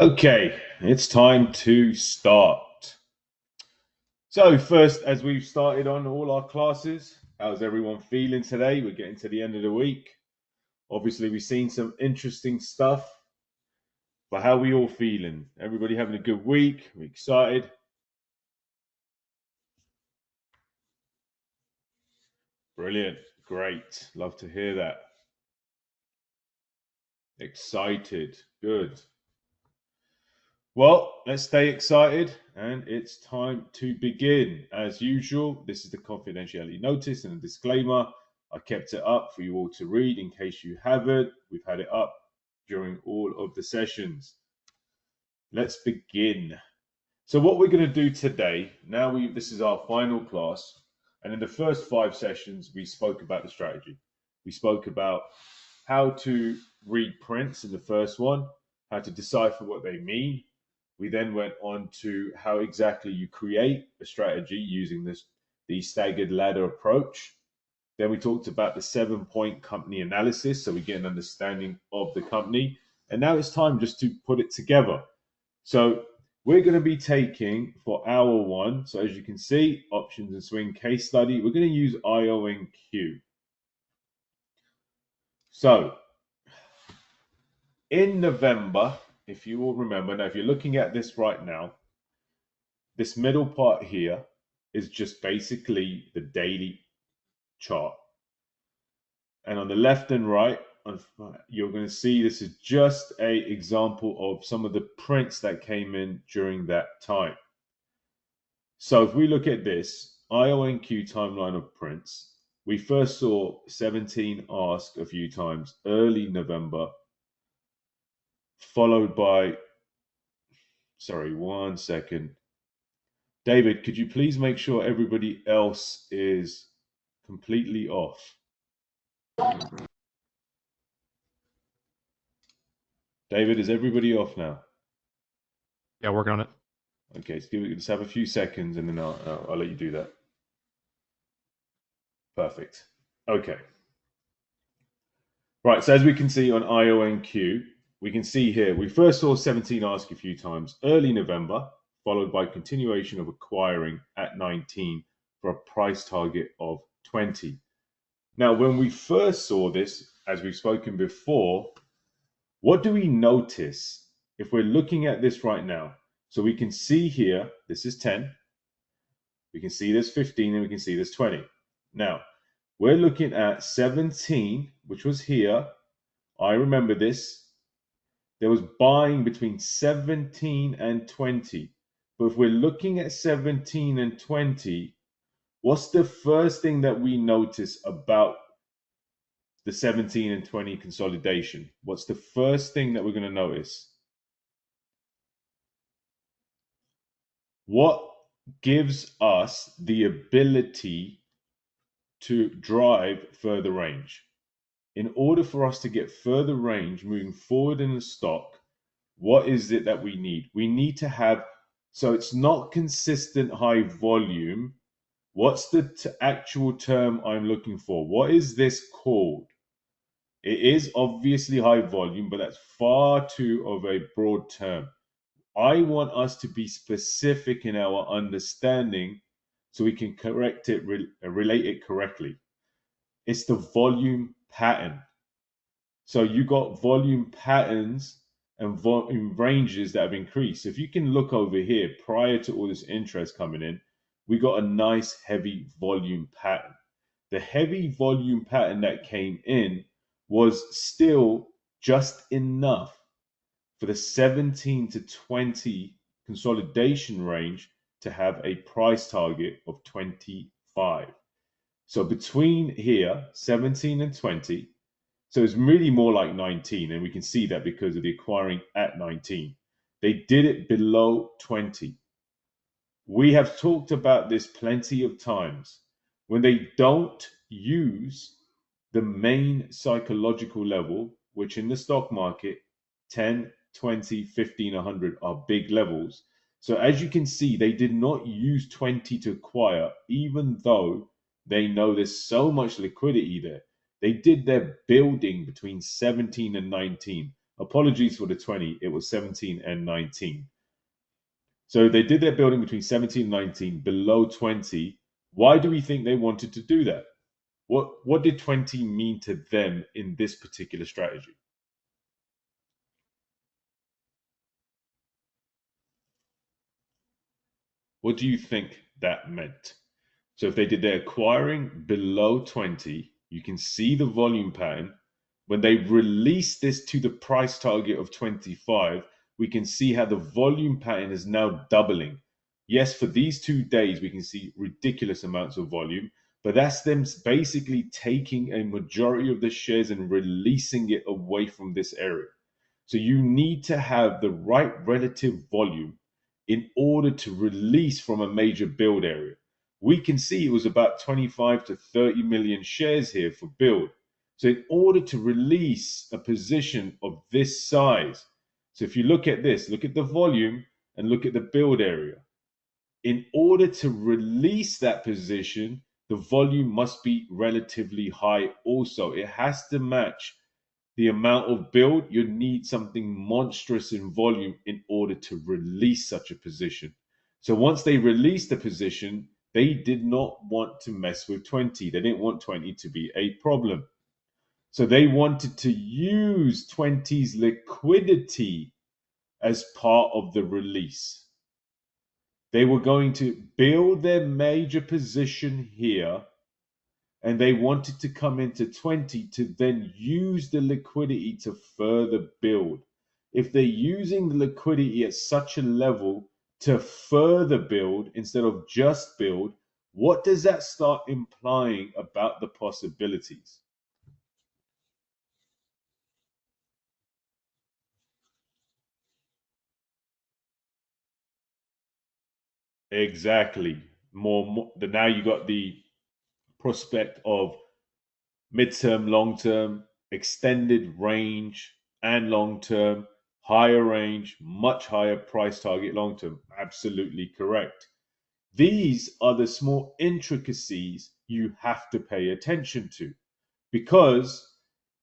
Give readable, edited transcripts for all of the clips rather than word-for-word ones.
Okay, it's time to start. So first, as we've started on all our classes, how's everyone feeling today? We're getting to the end of the week. Obviously, we've seen some interesting stuff, but how are we all feeling? Everybody having a good week? We excited? Brilliant. Great. Love to hear that. Excited. Good. Well, let's stay excited and it's time to begin. As usual, this is the confidentiality notice and a disclaimer. I kept it up for you all to read in case you haven't. We've had it up during all of the sessions. Let's begin. So what we're going to do today, this is our final class, and in the first 5 sessions we spoke about the strategy. We spoke about how to read prints in the first one, how to decipher what they mean. We then went on to how exactly you create a strategy using the staggered ladder approach. Then we talked about the 7-point company analysis, so we get an understanding of the company. And now it's time just to put it together. So we're going to be taking for hour one, so as you can see, options and swing case study, we're going to use IONQ. So in November, if you all remember, now if you're looking at this right now, this middle part here is just basically the daily chart. And on the left and right, you're going to see this is just an example of some of the prints that came in during that time. So if we look at this IONQ timeline of prints, we first saw 17 ask a few times early November, followed by, sorry, 1 second. David, could you please make sure everybody else is completely off? David, is everybody off now? Yeah, working on it. Okay, so just have a few seconds and then I'll let you do that. Perfect. Okay. Right, so as we can see on IONQ, we can see here, we first saw 17 ask a few times early November, followed by continuation of acquiring at 19 for a price target of 20. Now, when we first saw this, as we've spoken before, what do we notice if we're looking at this right now? So we can see here, this is 10, we can see there's 15, and we can see there's 20. Now, we're looking at 17, which was here. I remember this. There was buying between 17 and 20. But if we're looking at 17 and 20, what's the first thing that we notice about the 17 and 20 consolidation? What's the first thing that we're going to notice? What gives us the ability to drive further range? In order for us to get further range moving forward in the stock, what is it that we need? We need to have, so it's not consistent high volume. What's the actual term I'm looking for? What is this called? It is obviously high volume, but that's far too of a broad term. I want us to be specific in our understanding so we can correct it, relate it correctly. It's the volume pattern. So you got volume patterns and volume ranges that have increased. If you can look over here, prior to all this interest coming in, we got a nice heavy volume pattern. The heavy volume pattern that came in was still just enough for the 17 to 20 consolidation range to have a price target of 25. So between here, 17 and 20, so it's really more like 19, and we can see that because of the acquiring at 19. They did it below 20. We have talked about this plenty of times. When they don't use the main psychological level, which in the stock market, 10, 20, 15, 100 are big levels. So as you can see, they did not use 20 to acquire, even though they know there's so much liquidity there. They did their building between 17 and 19 Apologies for the 20, it was 17 and 19. So they did their building between 17 and 19, below 20. Why do we think they wanted to do that? What did 20 mean to them in this particular strategy? What do you think that meant? So if they did their acquiring below 20, you can see the volume pattern. When they release this to the price target of 25, we can see how the volume pattern is now doubling. Yes, for these 2 days, we can see ridiculous amounts of volume, but that's them basically taking a majority of the shares and releasing it away from this area. So you need to have the right relative volume in order to release from a major build area. We can see it was about 25 to 30 million shares here for build. So in order to release a position of this size, so if you look at this, look at the volume and look at the build area. In order to release that position, the volume must be relatively high also. It has to match the amount of build. You need something monstrous in volume in order to release such a position. So once they released the position, they did not want to mess with 20. They didn't want 20 to be a problem. So they wanted to use 20's liquidity as part of the release. They were going to build their major position here, and they wanted to come into 20 to then use the liquidity to further build. If they're using the liquidity at such a level to further build instead of just build, what does that start implying about the possibilities? Exactly. Now you got the prospect of midterm, long term, extended range, and long term, higher range, much higher price target long term. Absolutely correct. These are the small intricacies you have to pay attention to, because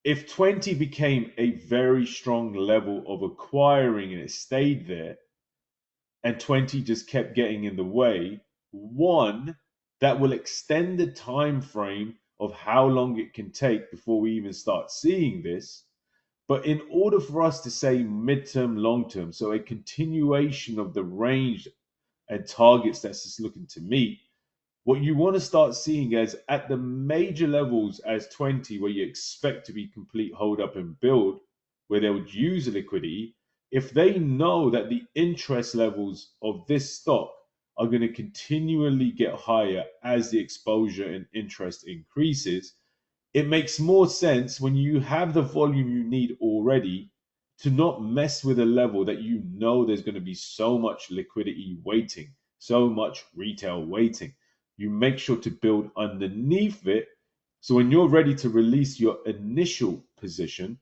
if 20 became a very strong level of acquiring and it stayed there, and 20 just kept getting in the way, one, that will extend the time frame of how long it can take before we even start seeing this. But in order for us to say midterm, long term, so a continuation of the range and targets that's just looking to meet, what you want to start seeing as at the major levels as 20, where you expect to be complete hold up and build, where they would use the liquidity, if they know that the interest levels of this stock are going to continually get higher as the exposure and interest increases, it makes more sense when you have the volume you need already to not mess with a level that you know there's going to be so much liquidity waiting, so much retail waiting. You make sure to build underneath it. So when you're ready to release your initial position,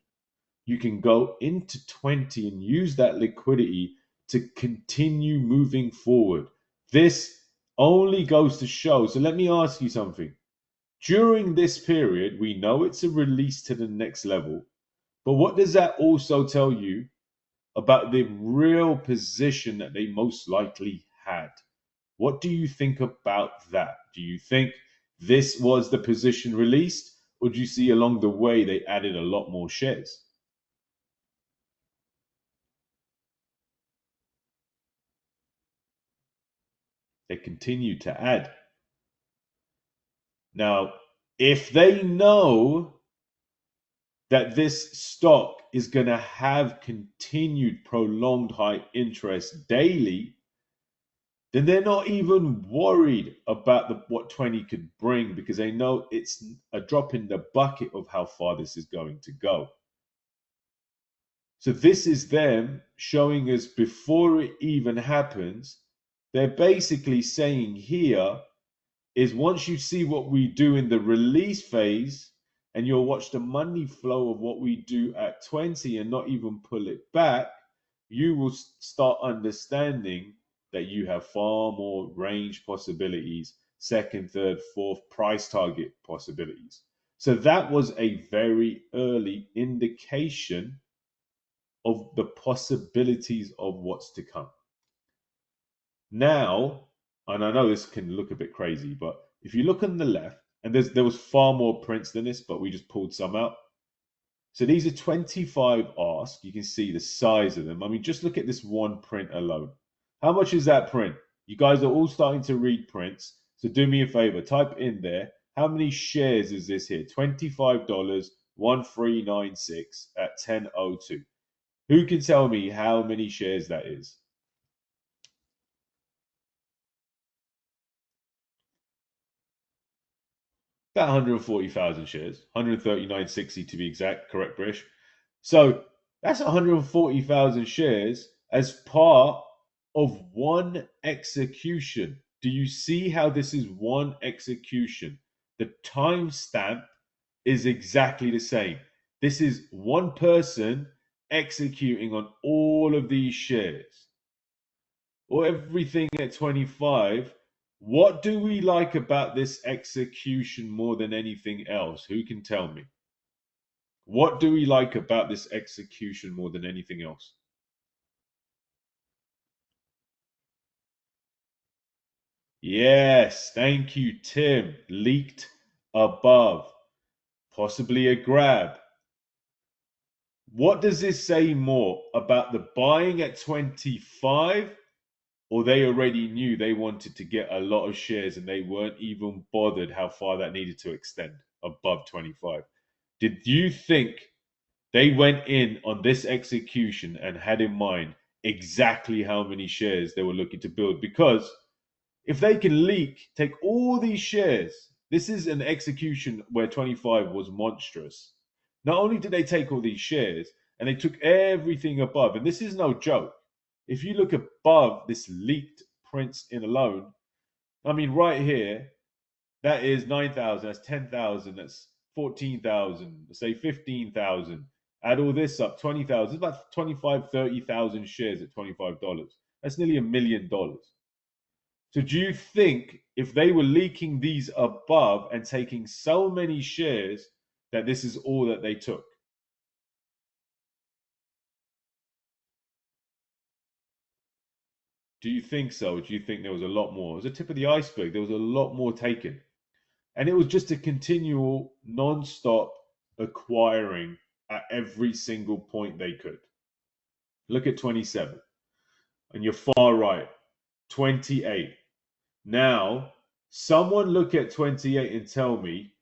you can go into 20 and use that liquidity to continue moving forward. This only goes to show. So let me ask you something. During this period, we know it's a release to the next level, but what does that also tell you about the real position that they most likely had? What do you think about that? Do you think this was the position released, or do you see along the way they added a lot more shares? They continue to add. Now, if they know that this stock is going to have continued prolonged high interest daily, then they're not even worried about what 20 could bring, because they know it's a drop in the bucket of how far this is going to go. So this is them showing us before it even happens. They're basically saying here is once you see what we do in the release phase and you'll watch the money flow of what we do at 20 and not even pull it back, you will start understanding that you have far more range possibilities, second, third, fourth price target possibilities. So that was a very early indication of the possibilities of what's to come. Now, and I know this can look a bit crazy, but if you look on the left, and there was far more prints than this, but we just pulled some out. So these are 25 ask. You can see the size of them. I mean, just look at this one print alone. How much is that print? You guys are all starting to read prints. So do me a favor, type in there. How many shares is this here? $25, 1396 at 10:02. Who can tell me how many shares that is? About 140,000 shares, 139.60 to be exact, correct, Brish? So that's 140,000 shares as part of one execution. Do you see how this is one execution? The timestamp is exactly the same. This is one person executing on all of these shares or everything at 25. What do we like about this execution more than anything else? Who can tell me? What do we like about this execution more than anything else? Yes, thank you, Tim. Leaked above. Possibly a grab. What does this say more about the buying at 25, or they already knew they wanted to get a lot of shares and they weren't even bothered how far that needed to extend above 25? Did you think they went in on this execution and had in mind exactly how many shares they were looking to build? Because if they can take all these shares, this is an execution where 25 was monstrous. Not only did they take all these shares, and they took everything above, and this is no joke. If you look above this leaked prints in alone, I mean, right here, that is 9,000, that's 10,000, that's 14,000, let's say 15,000. Add all this up, 20,000, it's about 25, 30,000 shares at $25. That's nearly $1 million. So do you think if they were leaking these above and taking so many shares that this is all that they took? Do you think so? Do you think there was a lot more? It was a tip of the iceberg. There was a lot more taken. And it was just a continual, non-stop acquiring at every single point they could. Look at 27. And you're far right. 28. Now, someone look at 28 and tell me,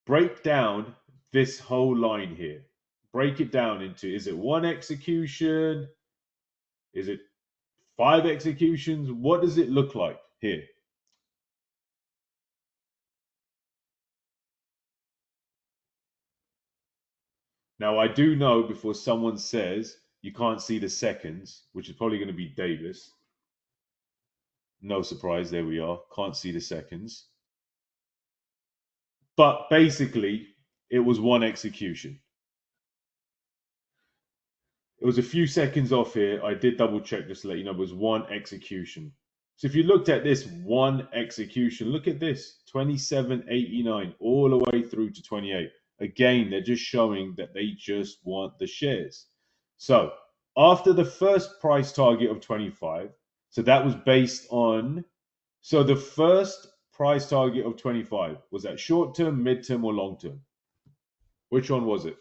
break down this whole line here. Break it down into, is it one execution? Is it 5 executions? What does it look like here? Now, I do know before someone says you can't see the seconds, which is probably going to be Davis. No surprise, there we are. Can't see the seconds. But basically, it was one execution. It was a few seconds off here. I did double check just to let you know it was one execution. So if you looked at this one execution, look at this 27.89 all the way through to 28. Again, they're just showing that they just want the shares. So after the first price target of 25, so that was based on, so the first price target of 25, was that short term, mid term, or long term? Which one was it?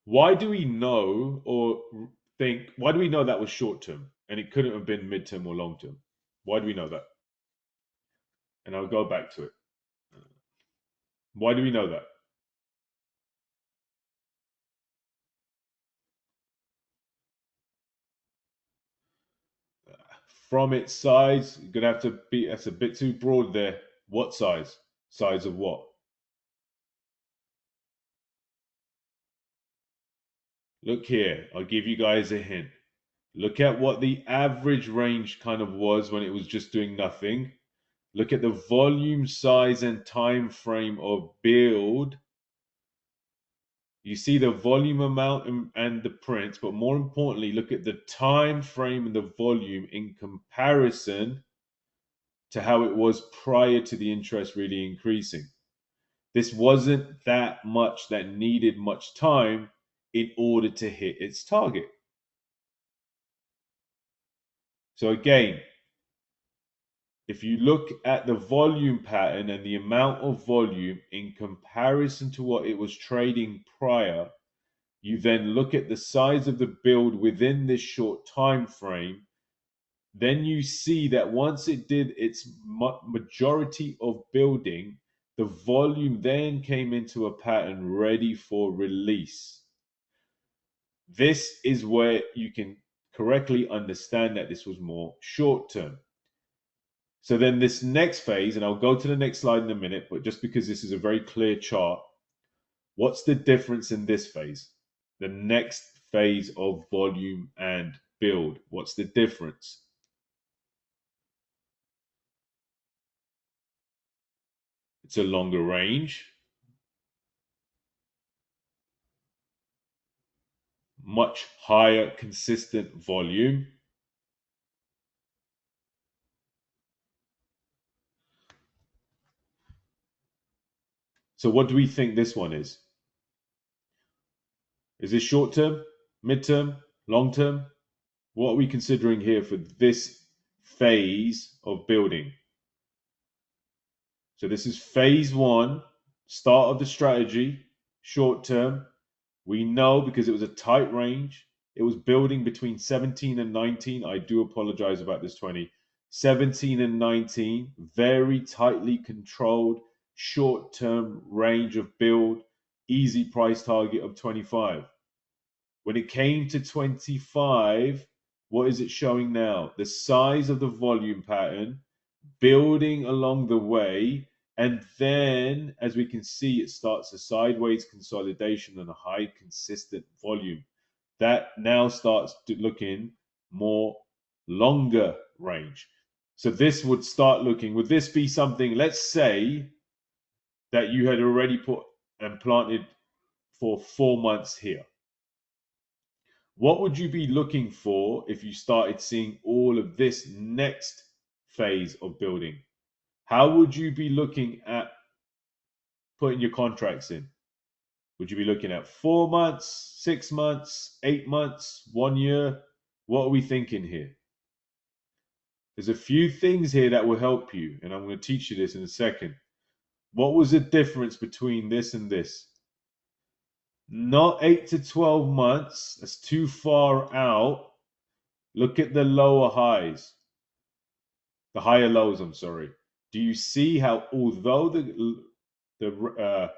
Why do we know or think, why do we know that was short term and it couldn't have been mid term or long term? Why do we know that? And I'll go back to it. Why do we know that? From its size, you're gonna have to be, that's a bit too broad there. What size? Size of what? Look here, I'll give you guys a hint. Look at what the average range kind of was when it was just doing nothing. Look at the volume, size, and time frame of build. You see the volume amount and the print, but more importantly, look at the time frame and the volume in comparison to how it was prior to the interest really increasing. This wasn't that much that needed much time in order to hit its target. So again, if you look at the volume pattern and the amount of volume in comparison to what it was trading prior, you then look at the size of the build within this short time frame, then you see that once it did its majority of building, the volume then came into a pattern ready for release. This is where you can correctly understand that this was more short term. So then this next phase, and I'll go to the next slide in a minute, but just because this is a very clear chart, what's the difference in this phase? The next phase of volume and build. What's the difference? It's a longer range, much higher consistent volume. So what do we think this one is? Is this short term, mid-term, long term? What are we considering here for this phase of building? So this is phase one, start of the strategy, short term. We know because it was a tight range. It was building between 17 and 19. I do apologize about this 20. 17 and 19, very tightly controlled, short term range of build, easy price target of 25. When it came to 25, what is it showing now? The size of the volume pattern building along the way. And then, as we can see, it starts a sideways consolidation and a high consistent volume. That now starts looking more longer range. So this would start looking, would this be something, let's say that you had already put and planted for 4 months here. What would you be looking for if you started seeing all of this next phase of building? How would you be looking at putting your contracts in? Would you be looking at 4 months, 6 months, 8 months, 1 year? What are we thinking here? There's a few things here that will help you, and I'm going to teach you this in a second. What was the difference between this and this? Not 8 to 12 months. That's too far out. Look at the lower highs. The higher lows, I'm sorry. Do you see how although the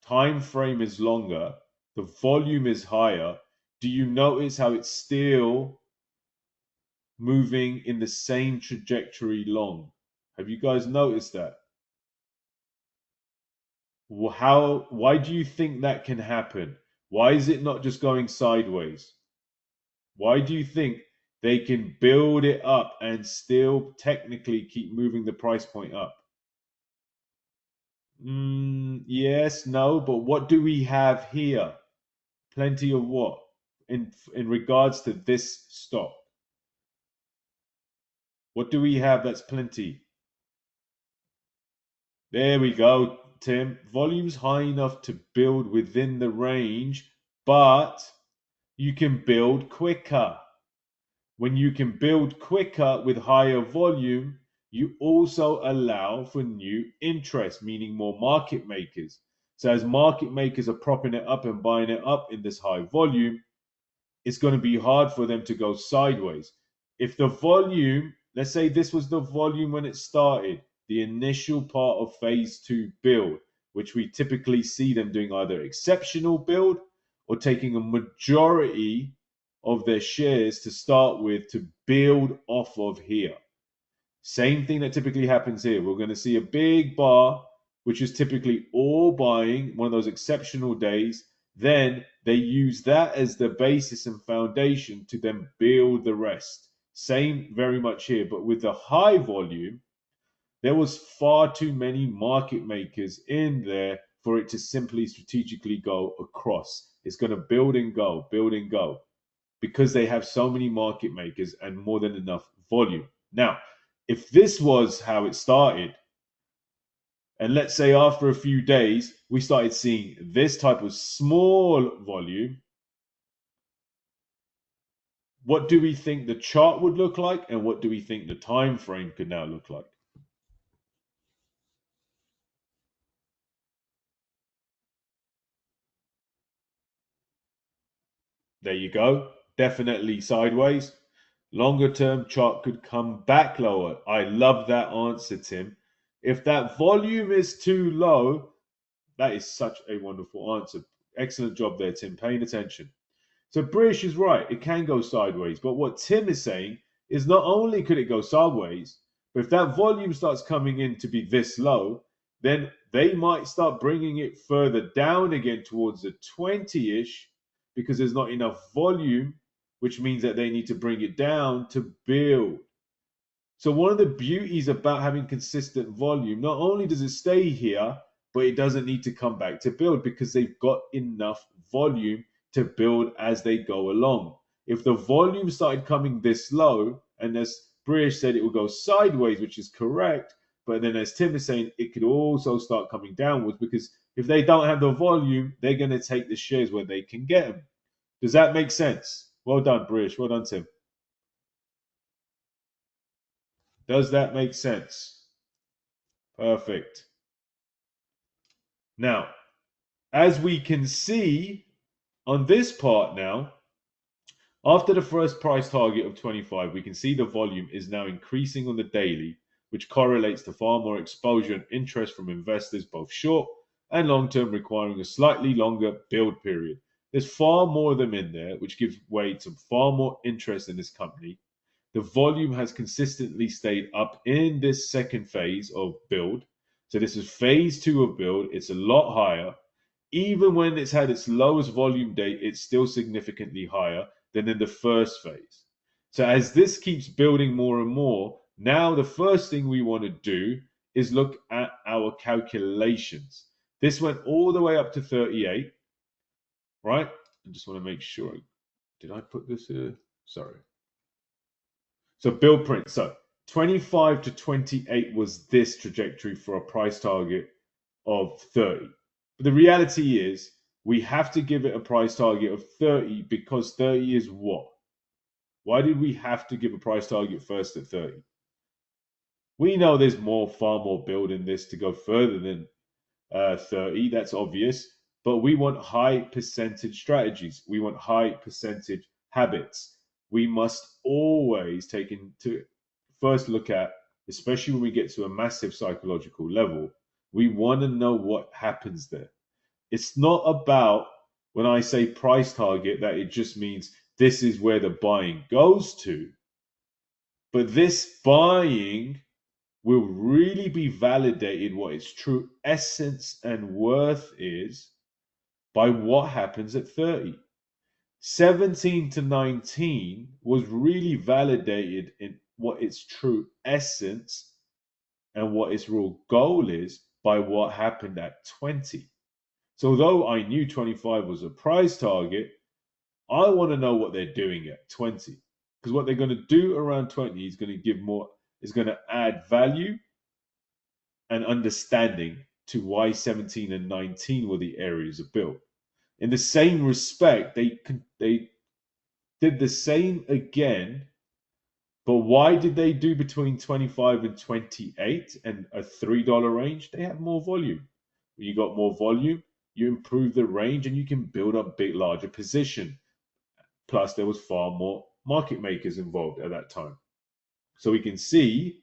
time frame is longer, the volume is higher, do you notice how it's still moving in the same trajectory long? Have you guys noticed that? Why do you think that can happen? Why is it not just going sideways? Why do you think they can build it up and still technically keep moving the price point up? Yes, no, but what do we have here? Plenty of what? In regards to this stock. What do we have that's plenty? There we go, Tim. Volume's high enough to build within the range, but you can build quicker. When you can build quicker with higher volume, you also allow for new interest, meaning more market makers. So as market makers are propping it up and buying it up in this high volume, it's going to be hard for them to go sideways. If the volume, let's say this was the volume when it started, the initial part of phase two build, which we typically see them doing either exceptional build or taking a majority of their shares to start with to build off of here. Same thing that typically happens here. We're going to see a big bar, which is typically all buying, one of those exceptional days. Then they use that as the basis and foundation to then build the rest. Same very much here, but with the high volume, there was far too many market makers in there for it to simply strategically go across. It's going to build and go, because they have so many market makers and more than enough volume. Now, if this was how it started, and let's say after a few days, we started seeing this type of small volume, what do we think the chart would look like, and what do we think the time frame could now look like? There you go. Definitely sideways. Longer term chart could come back lower. I love that answer, Tim. If that volume is too low, that is such a wonderful answer. Excellent job there, Tim. Paying attention. So British is right. It can go sideways. But what Tim is saying is not only could it go sideways, but if that volume starts coming in to be this low, then they might start bringing it further down again towards the 20-ish because there's not enough volume, which means that they need to bring it down to build. So one of the beauties about having consistent volume, not only does it stay here, but it doesn't need to come back to build because they've got enough volume to build as they go along. If the volume started coming this low, and as British said, it will go sideways, which is correct. But then as Tim is saying, it could also start coming downwards because if they don't have the volume, they're going to take the shares where they can get them. Does that make sense? Well done, British. Well done, Tim. Does that make sense? Perfect. Now, as we can see on this part now, after the first price target of 25, we can see the volume is now increasing on the daily, which correlates to far more exposure and interest from investors, both short and long term, requiring a slightly longer build period. There's far more of them in there, which gives way to far more interest in this company. The volume has consistently stayed up in this second phase of build. So this is phase two of build. It's a lot higher. Even when it's had its lowest volume date, it's still significantly higher than in the first phase. So as this keeps building more and more, now the first thing we want to do is look at our calculations. This went all the way up to 38, right? I just want to make sure. Did I put this here? Sorry. So build print. So 25 to 28 was this trajectory for a price target of 30. But the reality is we have to give it a price target of 30 because 30 is what? Why did we have to give a price target first at 30? We know there's far more build in this to go further than 30. That's obvious. But we want high percentage strategies. We want high percentage habits. We must always take into first look at, especially when we get to a massive psychological level, we want to know what happens there. It's not about when I say price target that it just means this is where the buying goes to. But this buying will really be validated what its true essence and worth is by what happens at 30. 17 to 19 was really validated in what its true essence and what its real goal is by what happened at 20. So though I knew 25 was a price target, I want to know what they're doing at 20. Because what they're going to do around 20 is going to give more, is going to add value and understanding to why 17 and 19 were the areas of build. In the same respect, they did the same again, but why did they do between 25 and 28 and a $3 range? They have more volume. When you got more volume, you improve the range and you can build up big, larger position. Plus, there was far more market makers involved at that time. So we can see,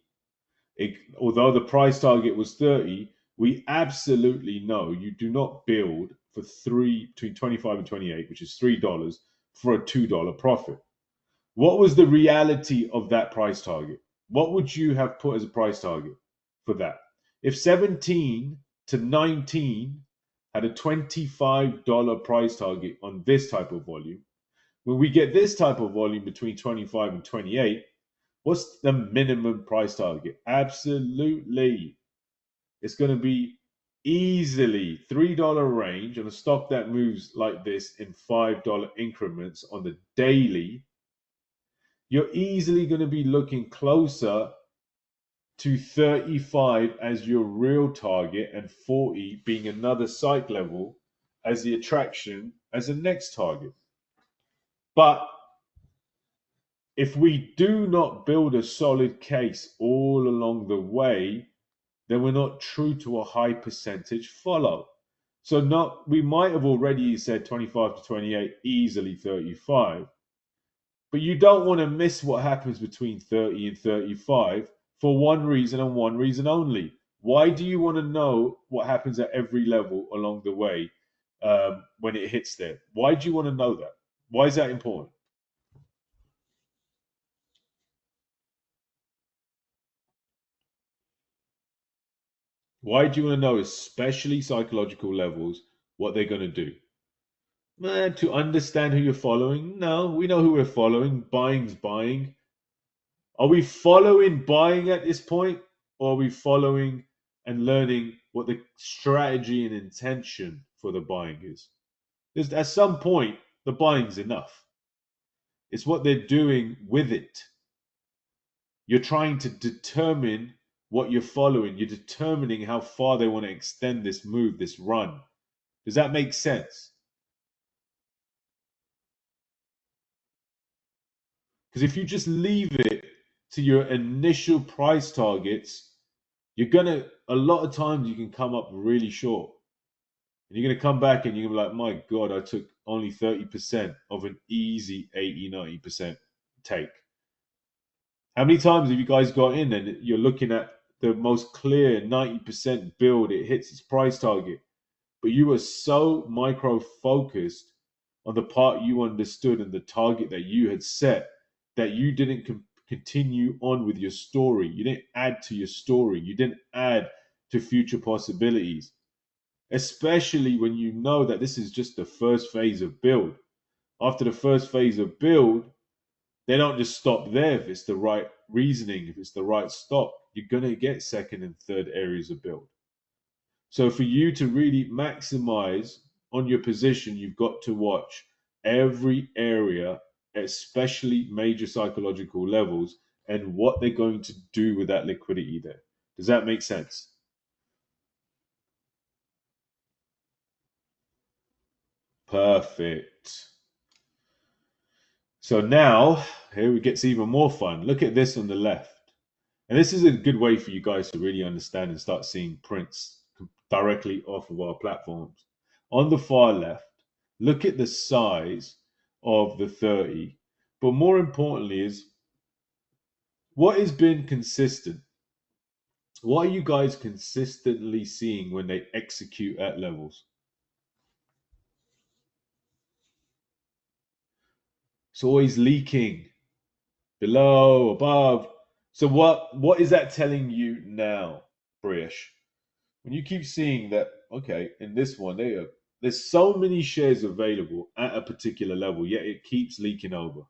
although the price target was 30, we absolutely know you do not build for between 25 and 28, which is $3 for a $2 profit. What was the reality of that price target? What would you have put as a price target for that? If 17 to 19 had a $25 price target on this type of volume, when we get this type of volume between 25 and 28, what's the minimum price target? Absolutely. It's going to be easily $3 range on a stock that moves like this in $5 increments on the daily. You're easily going to be looking closer to 35 as your real target and 40 being another psych level as the attraction as the next target. But if we do not build a solid case all along the way, then we're not true to a high percentage follow. So not we might have already said 25 to 28, easily 35. But you don't want to miss what happens between 30 and 35 for one reason and one reason only. Why do you want to know what happens at every level along the way when it hits there? Why do you want to know that? Why is that important? Why do you want to know, especially psychological levels, what they're going to do? Man, to understand who you're following? No, we know who we're following. Buying's buying. Are we following buying at this point, or are we following and learning what the strategy and intention for the buying is? Because at some point, the buying's enough. It's what they're doing with it. You're trying to determine what you're following. You're determining how far they want to extend this move, this run. Does that make sense? Because if you just leave it to your initial price targets, you're gonna a lot of times you can come up really short. And you're gonna come back and you're gonna be like, my God, I took only 30% of an easy 80, 90% take. How many times have you guys got in and you're looking at the most clear 90% build, it hits its price target, but you were so micro focused on the part you understood and the target that you had set that you didn't continue on with your story. You didn't add to your story. You didn't add to future possibilities, especially when you know that this is just the first phase of build. After the first phase of build, they don't just stop there. If it's the right reasoning, if it's the right stop, you're going to get second and third areas of build. So for you to really maximize on your position, you've got to watch every area, especially major psychological levels, and what they're going to do with that liquidity there. Does that make sense? Perfect. So now here it gets even more fun. Look at this on the left. And this is a good way for you guys to really understand and start seeing prints directly off of our platforms. On the far left, look at the size of the 30. But more importantly, is what has been consistent? What are you guys consistently seeing when they execute at levels? It's always leaking below, above. So what is that telling you now, British? When you keep seeing that, okay, in this one, there's so many shares available at a particular level, yet it keeps leaking over.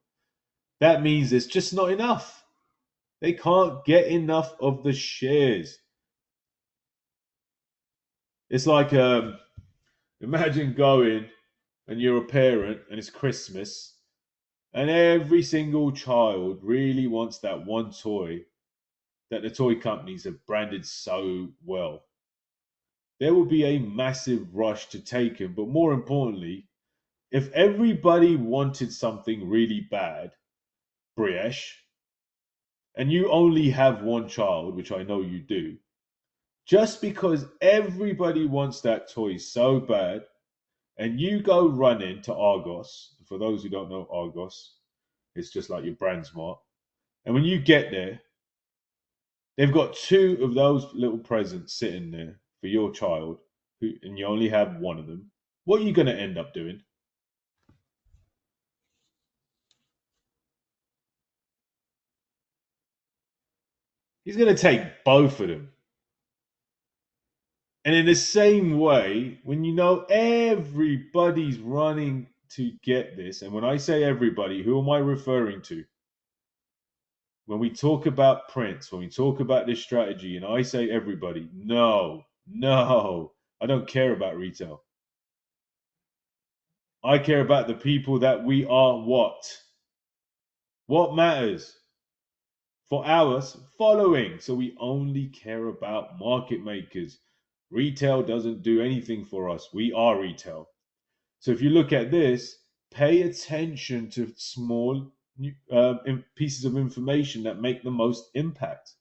That means there's just not enough. They can't get enough of the shares. It's like imagine going and you're a parent and it's Christmas and every single child really wants that one toy that the toy companies have branded so well. There will be a massive rush to take them, but more importantly, if everybody wanted something really bad, Briesh, and you only have one child, which I know you do, just because everybody wants that toy so bad, and you go running to Argos, for those who don't know Argos, it's just like your brand smart. And when you get there, they've got two of those little presents sitting there for your child, and you only have one of them. What are you going to end up doing? He's going to take both of them. And in the same way, when you know everybody's running to get this, and when I say everybody, who am I referring to? When we talk about Prince, when we talk about this strategy, and I say everybody, no, no, I don't care about retail. I care about the people that we are what? What matters? for us following. So we only care about market makers. Retail doesn't do anything for us. We are retail. So if you look at this, pay attention to small pieces of information that make the most impact.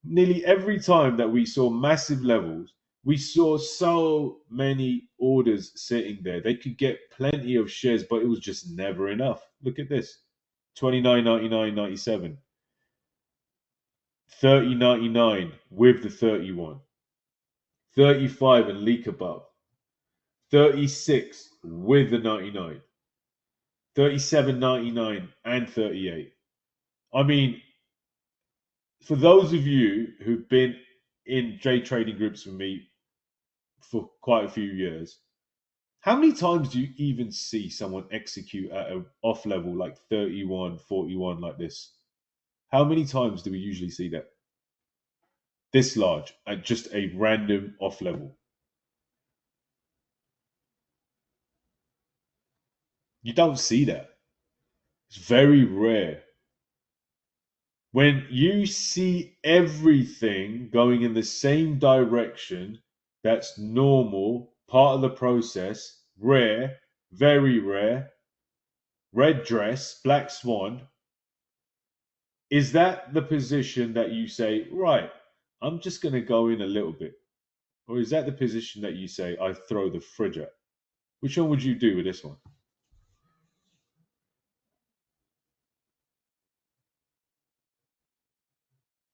Nearly every time that we saw massive levels, we saw so many orders sitting there. They could get plenty of shares, but it was just never enough. Look at this: 29.99.97, 30.99 with the 31, 35 and leak above, 36 with the 99, 37.99 and 38. I mean, for those of you who've been in day trading groups with me for quite a few years, how many times do you even see someone execute at an off level like 31, 41 like this? How many times do we usually see that? This large at just a random off level. You don't see that. It's very rare. When you see everything going in the same direction, that's normal, part of the process, rare, very rare, red dress, black swan. Is that the position that you say, right, I'm just going to go in a little bit? Or is that the position that you say, I throw the fridge at? Which one would you do with this one?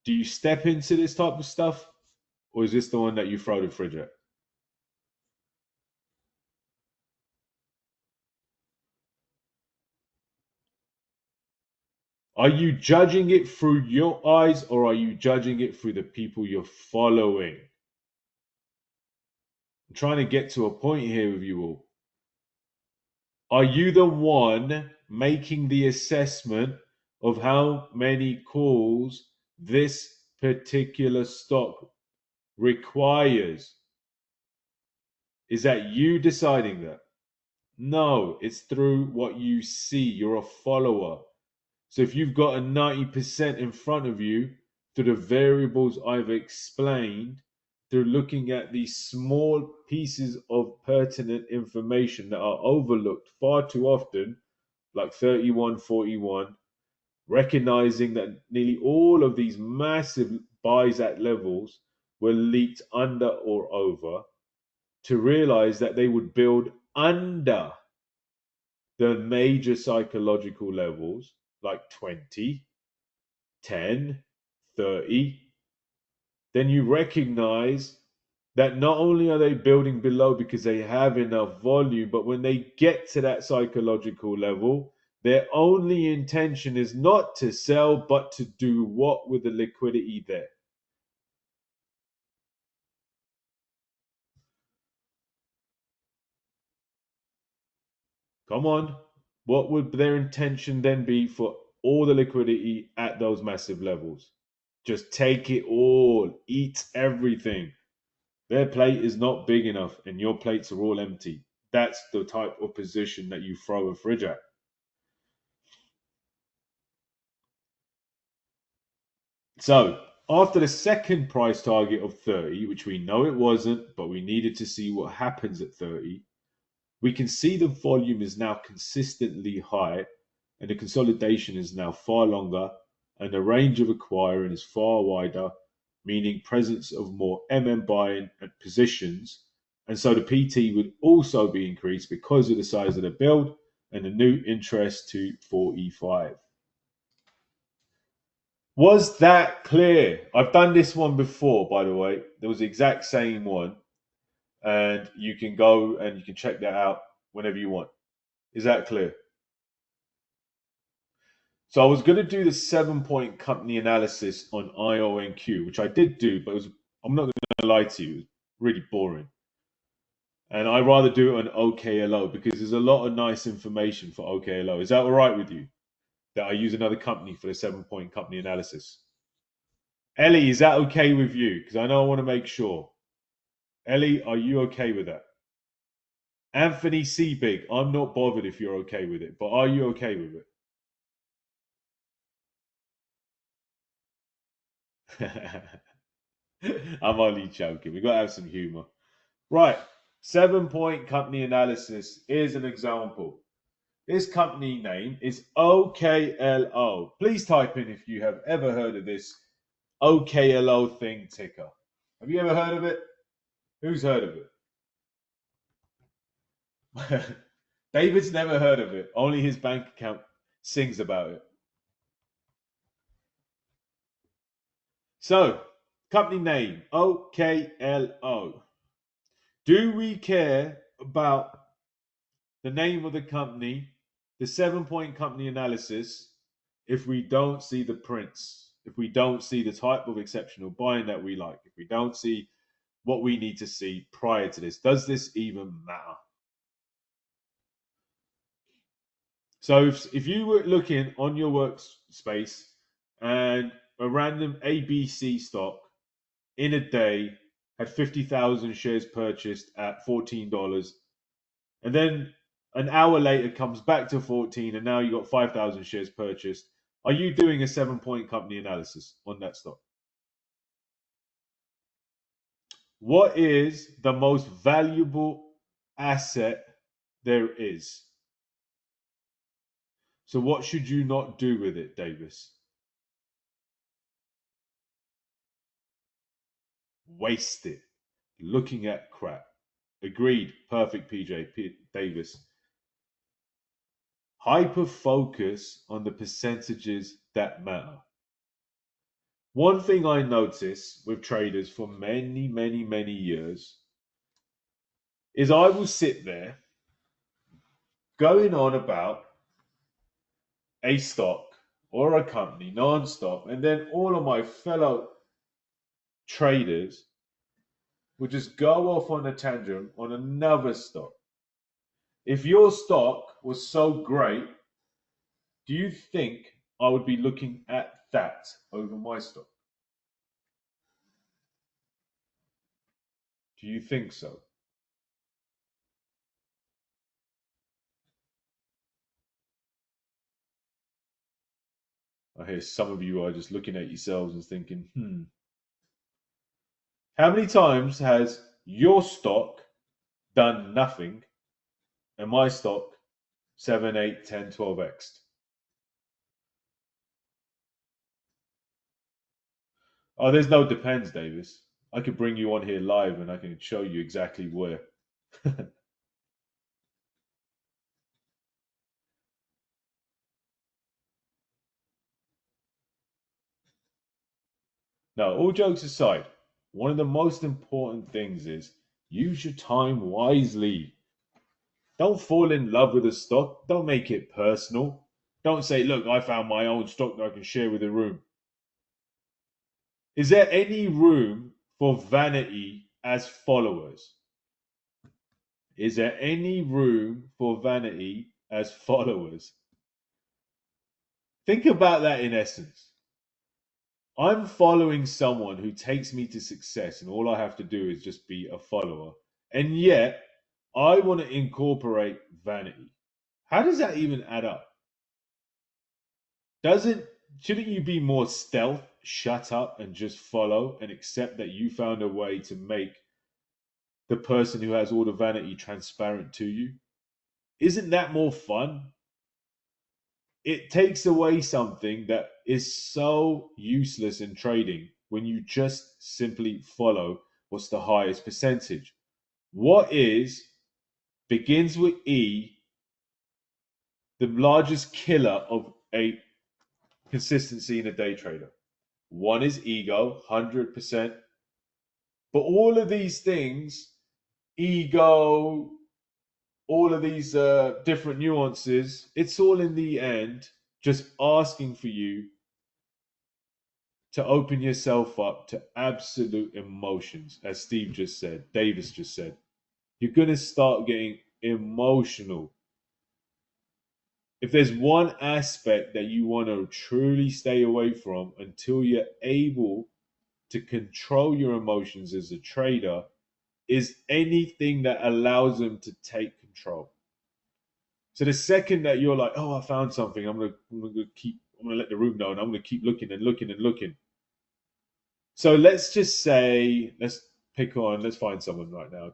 Do you step into this type of stuff? Or is this the one that you throw the fridge at? Are you judging it through your eyes or are you judging it through the people you're following? I'm trying to get to a point here with you all. Are you the one making the assessment of how many calls this particular stock requires? Is that you deciding that? No, it's through what you see. You're a follower. So if you've got a 90% in front of you through the variables I've explained, through looking at these small pieces of pertinent information that are overlooked far too often, like 31, 41, recognizing that nearly all of these massive buys at levels were leaked under or over, to realize that they would build under the major psychological levels like 20, 10, 30, then you recognize that not only are they building below because they have enough volume, but when they get to that psychological level, their only intention is not to sell, but to do what with the liquidity there? Come on. What would their intention then be for all the liquidity at those massive levels? Just take it all, eat everything. Their plate is not big enough and your plates are all empty. That's the type of position that you throw a fridge at. So, after the second price target of 30, which we know it wasn't, but we needed to see what happens at 30, we can see the volume is now consistently high and the consolidation is now far longer and the range of acquiring is far wider, meaning presence of more buying and positions. And so the PT would also be increased because of the size of the build and the new interest to 45. Was that clear? I've done this one before, by the way. There was the exact same one, and you can go and you can check that out whenever you want. Is that clear? So I was going to do the 7 point company analysis on IONQ, which I did do, but I'm not going to lie to you, it was really boring. And I rather do it on OKLO because there's a lot of nice information for OKLO. Is that all right with you? That I use another company for the 7 point company analysis. Ellie, is that okay with you? Because I know I want to make sure. Ellie, are you okay with that? Anthony Seabig, I'm not bothered if you're okay with it, but are you okay with it? I'm only joking. We got to have some humor. Right. 7 point company analysis. Here's an example. This company name is OKLO. Please type in if you have ever heard of this OKLO thing ticker. Have you ever heard of it? Who's heard of it? David's never heard of it. Only his bank account sings about it. So, company name OKLO. Do we care about the name of the company, the 7 point company analysis, if we don't see the prints, if we don't see the type of exceptional buying that we like, if we don't see what we need to see prior to this? Does this even matter? So if you were looking on your workspace and a random ABC stock in a day had 50,000 shares purchased at $14, and then an hour later comes back to 14, and now you got 5,000 shares purchased, are you doing a 7 point company analysis on that stock? What is the most valuable asset there is? So what should you not do with it, Davis? Waste it. Looking at crap. Agreed. Perfect, Davis. Hyper focus on the percentages that matter. One thing I notice with traders for many, many, many years is I will sit there going on about a stock or a company non-stop, and then all of my fellow traders will just go off on a tangent on another stock. If your stock was so great, do you think I would be looking at that over my stock? Do you think so? I hear some of you are just looking at yourselves and thinking, how many times has your stock done nothing and my stock 7, 8, 10, 12x? Oh, there's no depends, Davis. I could bring you on here live and I can show you exactly where. Now, all jokes aside, one of the most important things is use your time wisely. Don't fall in love with a stock. Don't make it personal. Don't say, look, I found my own stock that I can share with the room. Is there any room for vanity as followers? Is there any room for vanity as followers? Think about that in essence. I'm following someone who takes me to success, and all I have to do is just be a follower. And yet, I want to incorporate vanity. How does that even add up? Doesn't shouldn't you be more stealth, shut up, and just follow and accept that you found a way to make the person who has all the vanity transparent to you? Isn't that more fun? It takes away something that is so useless in trading when you just simply follow what's the highest percentage. What is begins with E, the largest killer of a consistency in a day trader? One is ego, 100%. But all of these things, ego, all of these different nuances, it's all in the end just asking for you to open yourself up to absolute emotions, as Steve just said, Davis just said. You're going to start getting emotional. If there's one aspect that you want to truly stay away from until you're able to control your emotions as a trader, is anything that allows them to take control. So the second that you're like, oh, I found something, I'm gonna let the room know, and I'm gonna keep looking and looking and looking. So let's just say, let's find someone right now.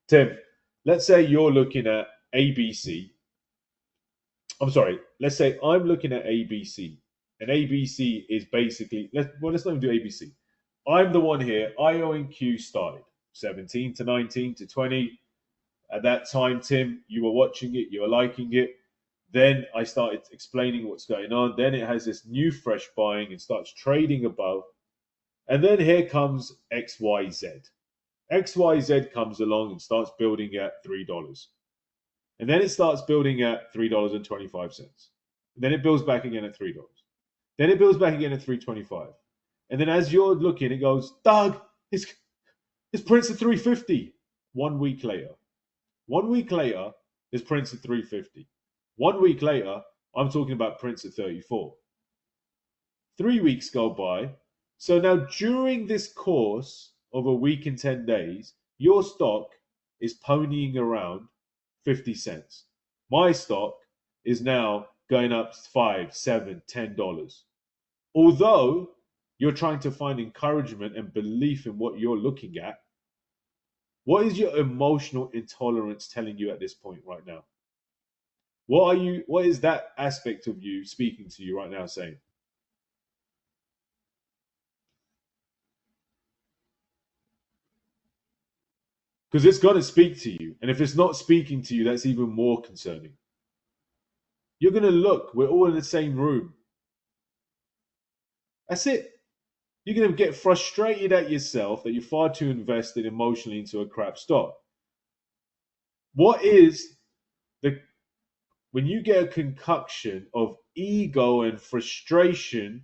Tim, let's say you're looking at ABC. I'm sorry, let's say I'm looking at ABC. And ABC is basically, let's not even do ABC. I'm the one here. IONQ started 17 to 19 to 20. At that time, Tim, you were watching it, you were liking it. Then I started explaining what's going on. Then it has this new fresh buying and starts trading above. And then here comes XYZ. XYZ comes along and starts building at $3. And then it starts building at $3.25. And then it builds back again at $3. Then it builds back again at 3.25. And then as you're looking, it goes, Doug, it's prints at 350. 1 week later. 1 week later, it's prints at 350. 1 week later, I'm talking about prints at 34. 3 weeks go by. So now during this course of a week and 10 days, your stock is ponying around 50 cents. My stock is now going up $5, $7, $10. Although you're trying to find encouragement and belief in what you're looking at, what is your emotional intolerance telling you at this point right now? What is that aspect of you speaking to you right now saying? Because it's going to speak to you. And if it's not speaking to you, that's even more concerning. You're going to look, we're all in the same room. That's it. You're going to get frustrated at yourself that you're far too invested emotionally into a crap stock. What is the, when you get a concoction of ego and frustration,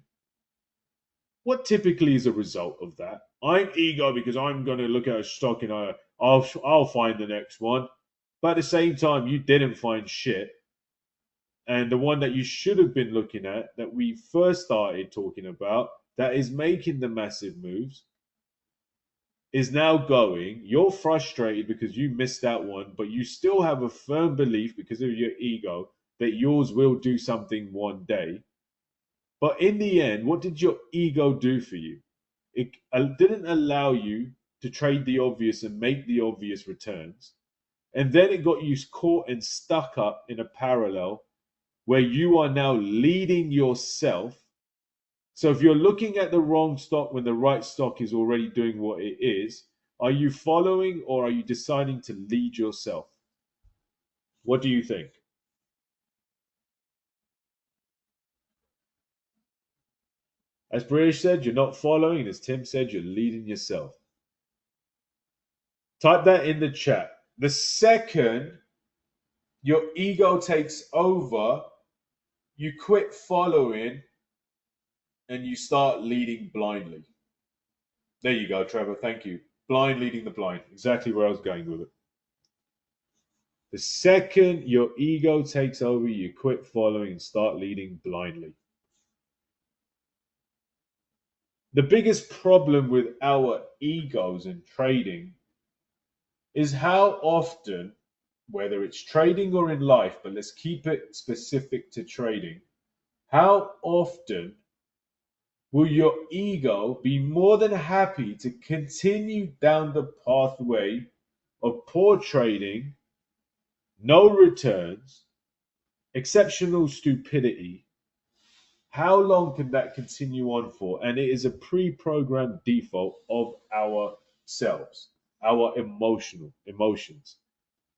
what typically is a result of that? I'm ego because I'm going to look at a stock and I'll find the next one. But at the same time, you didn't find shit. And the one that you should have been looking at, that we first started talking about, that is making the massive moves, is now going. You're frustrated because you missed that one, but you still have a firm belief because of your ego that yours will do something one day. But in the end, what did your ego do for you? It didn't allow you to trade the obvious and make the obvious returns. And then it got you caught and stuck up in a parallel where you are now leading yourself. So if you're looking at the wrong stock when the right stock is already doing what it is, are you following or are you deciding to lead yourself? What do you think? As British said, you're not following, and as Tim said, you're leading yourself. Type that in the chat. The second your ego takes over, you quit following and you start leading blindly. There you go, Trevor. Thank you. Blind leading the blind. Exactly where I was going with it. The second your ego takes over, you quit following and start leading blindly. The biggest problem with our egos in trading is how often, whether it's trading or in life, but let's keep it specific to trading, how often will your ego be more than happy to continue down the pathway of poor trading, no returns, exceptional stupidity? How long can that continue on for? And it is a pre-programmed default of ourselves, our emotions.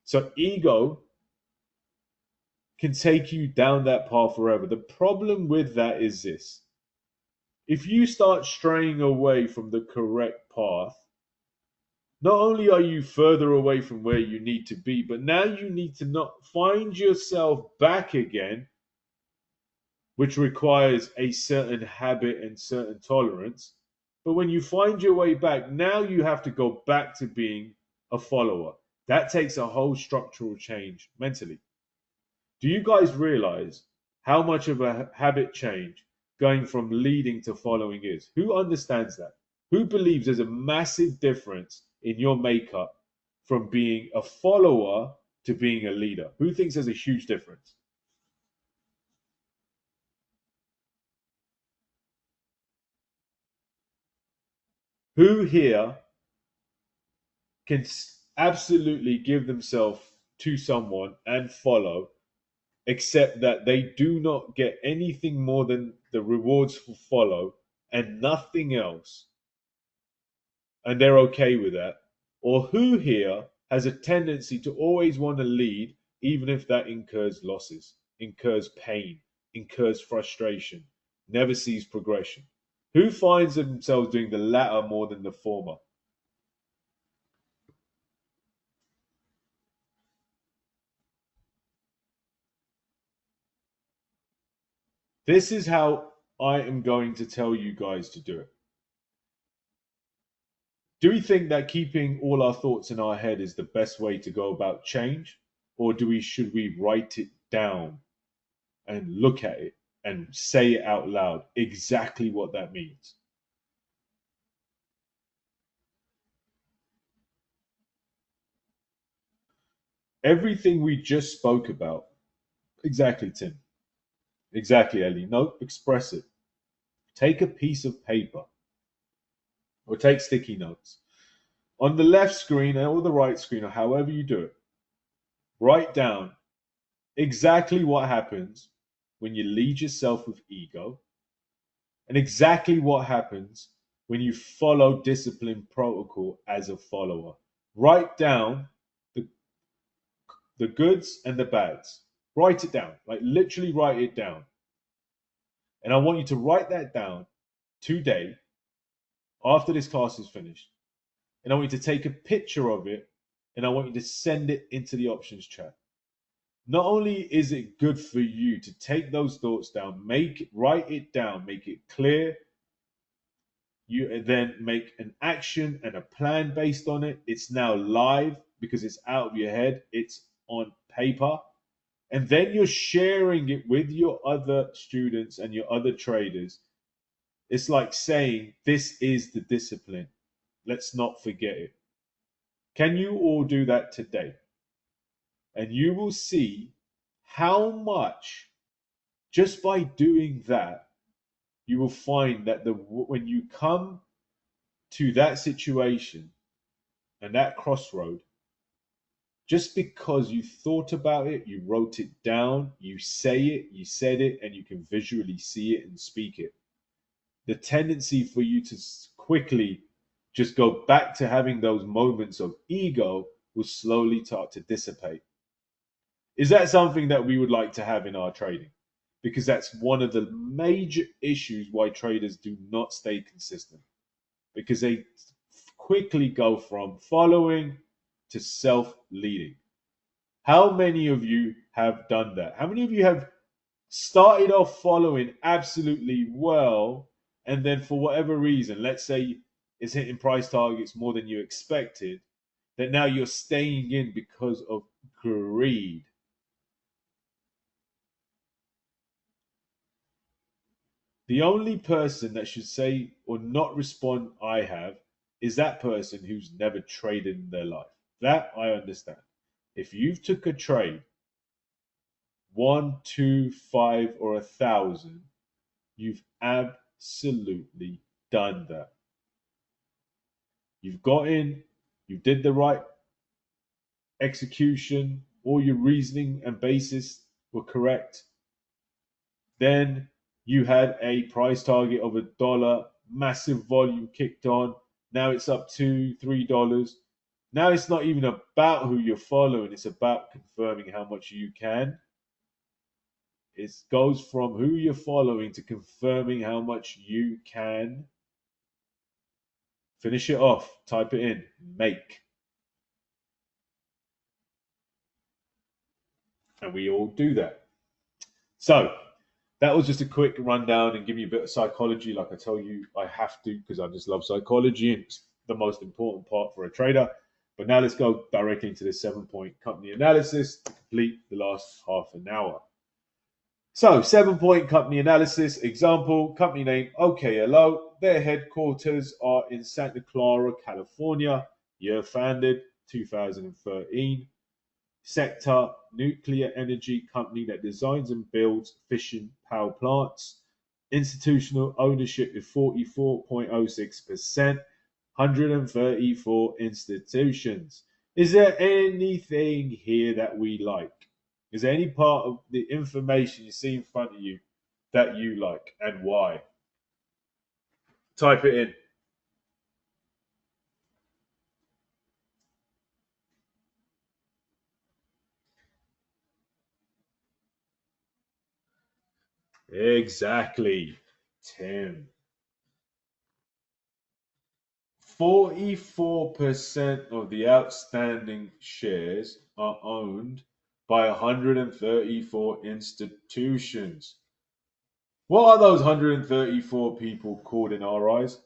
So ego can take you down that path forever. The problem with that is this. If you start straying away from the correct path, not only are you further away from where you need to be, but now you need to not find yourself back again, which requires a certain habit and certain tolerance. But when you find your way back, now you have to go back to being a follower. That takes a whole structural change mentally. Do you guys realize how much of a habit change going from leading to following is? Who understands that? Who believes there's a massive difference in your makeup from being a follower to being a leader? Who thinks there's a huge difference? Who here can absolutely give themselves to someone and follow, except that they do not get anything more than the rewards for follow and nothing else, and they're okay with that? Or who here has a tendency to always want to lead, even if that incurs losses, incurs pain, incurs frustration, never sees progression? Who finds themselves doing the latter more than the former? This is how I am going to tell you guys to do it. Do we think that keeping all our thoughts in our head is the best way to go about change? Or should we write it down and look at it and say it out loud exactly what that means? Everything we just spoke about. Exactly, Tim. Exactly, Ellie. No, express it. Take a piece of paper or take sticky notes. On the left screen or the right screen, or however you do it, write down exactly what happens when you lead yourself with ego, and exactly what happens when you follow discipline protocol as a follower. Write down the, the goods and the bads. Write it down, like literally write it down. And I want you to write that down today after this class is finished. And I want you to take a picture of it and I want you to send it into the options chat. Not only is it good for you to take those thoughts down, write it down, make it clear. You then make an action and a plan based on it. It's now live because it's out of your head, it's on paper. And then you're sharing it with your other students and your other traders. It's like saying, this is the discipline. Let's not forget it. Can you all do that today? And you will see how much, just by doing that, you will find that when you come to that situation and that crossroad, just because you thought about it, you wrote it down, you say it, you said it, and you can visually see it and speak it, the tendency for you to quickly just go back to having those moments of ego will slowly start to dissipate. Is that something that we would like to have in our trading? Because that's one of the major issues why traders do not stay consistent, because they quickly go from following to self-leading. How many of you have done that? How many of you have started off following absolutely well, and then for whatever reason, let's say it's hitting price targets more than you expected, that now you're staying in because of greed? The only person that should say or not respond, I have, is that person who's never traded in their life. That I understand. If you've took a trade, 1, 2, 5, or 1,000, you've absolutely done that. You've got in, you did the right execution, all your reasoning and basis were correct. Then you had a price target of $1, massive volume kicked on. Now it's up to $3. Now it's not even about who you're following, it's about confirming how much you can. It goes from who you're following to confirming how much you can. Finish it off, type it in, make. And we all do that. So that was just a quick rundown and give you a bit of psychology. Like I tell you, I have to because I just love psychology and it's the most important part for a trader. But now let's go directly into this 7-point company analysis to complete the last half an hour. So 7-point company analysis. Example, company name OKLO. Their headquarters are in Santa Clara, California. Year founded 2013. Sector, nuclear energy company that designs and builds fission power plants. Institutional ownership is 44.06%. 134 institutions. Is there anything here that we like? Is there any part of the information you see in front of you that you like and why? Type it in. Exactly, Tim. 44% of the outstanding shares are owned by 134 institutions. What are those 134 people called in our eyes?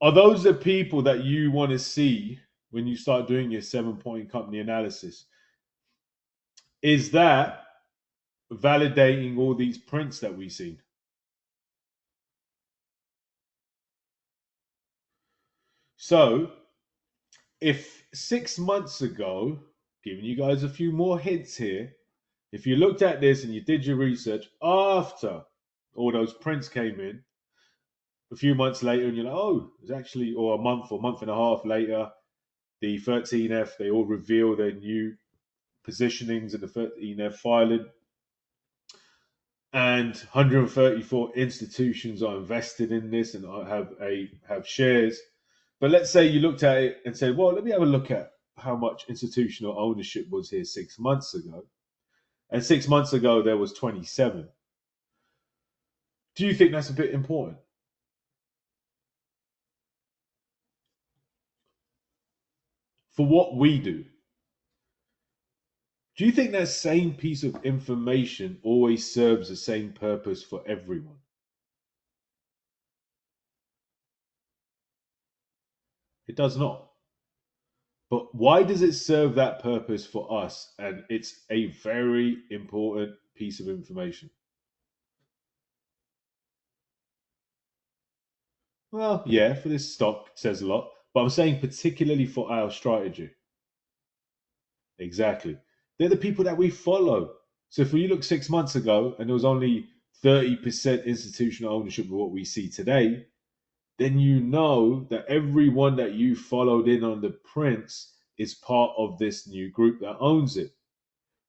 Are those the people that you want to see when you start doing your 7-point company analysis? Is that validating all these prints that we've seen? So, if 6 months ago, giving you guys a few more hints here, if you looked at this and you did your research after all those prints came in, a few months later, and you're like, oh, it's actually, or a month or month and a half later, the 13F, they all reveal their new positionings in the 13F filing, and 134 institutions are invested in this and have shares. But let's say you looked at it and said, well, let me have a look at how much institutional ownership was here 6 months ago. And 6 months ago, there was 27. Do you think that's a bit important? For what we do, do you think that same piece of information always serves the same purpose for everyone? It does not. But why does it serve that purpose for us? And it's a very important piece of information. Well, yeah, for this stock, it says a lot. But I'm saying particularly for our strategy. Exactly. They're the people that we follow. So if we look 6 months ago and there was only 30% institutional ownership of what we see today, then you know that everyone that you followed in on the prints is part of this new group that owns it.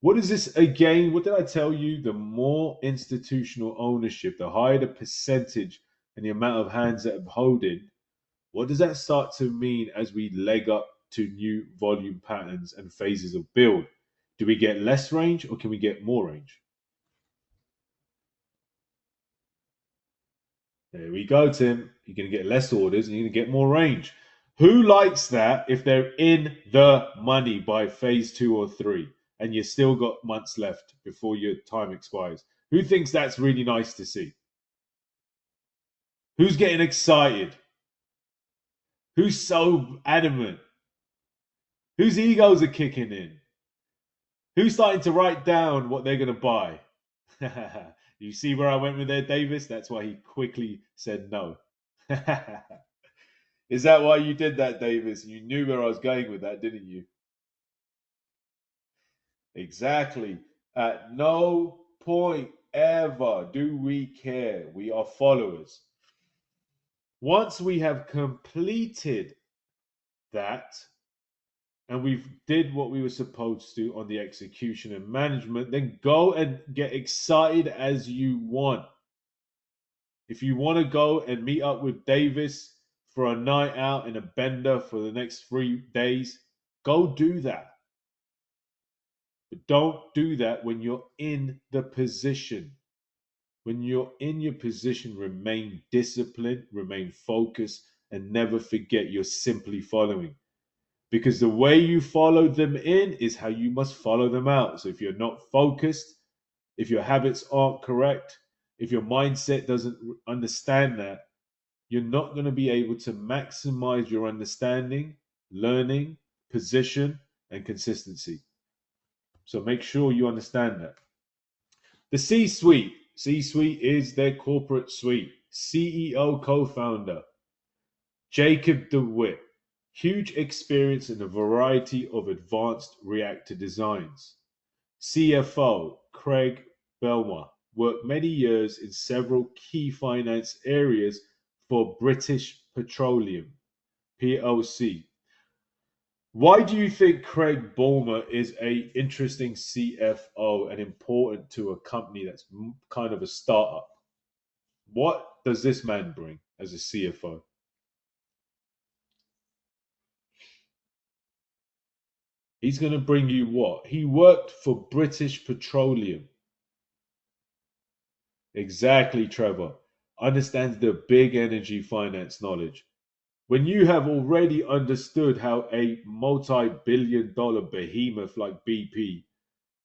What is this again? What did I tell you? The more institutional ownership, the higher the percentage and the amount of hands that are holding, what does that start to mean as we leg up to new volume patterns and phases of build? Do we get less range or can we get more range? There we go, Tim. You're going to get less orders and you're going to get more range. Who likes that if they're in the money by phase 2 or 3 and you still got months left before your time expires? Who thinks that's really nice to see? Who's getting excited? Who's so adamant? Whose egos are kicking in? Who's starting to write down what they're going to buy? You see where I went with there, Davis? That's why he quickly said no. Is that why you did that, Davis? You knew where I was going with that, didn't you? Exactly. At no point ever do we care. We are followers. Once we have completed that and we've did what we were supposed to on the execution and management, then go and get excited as you want. If you want to go and meet up with Davis for a night out in a bender for the next 3 days, go do that. But don't do that when you're in the position. When you're in your position, remain disciplined, remain focused, and never forget you're simply following. Because the way you follow them in is how you must follow them out. So if you're not focused, if your habits aren't correct, if your mindset doesn't understand that, you're not going to be able to maximize your understanding, learning, position, and consistency. So make sure you understand that. The C suite. C suite is their corporate suite. CEO co founder, Jacob DeWitt. Huge experience in a variety of advanced reactor designs. CFO Craig Belmar worked many years in several key finance areas for British Petroleum plc. Why do you think Craig Bulmer is a interesting CFO and important to a company that's kind of a startup? What does this man bring as a CFO? He's going to bring you what? He worked for British Petroleum. Exactly, Trevor. Understands the big energy finance knowledge. When you have already understood how a multi-billion dollar behemoth like BP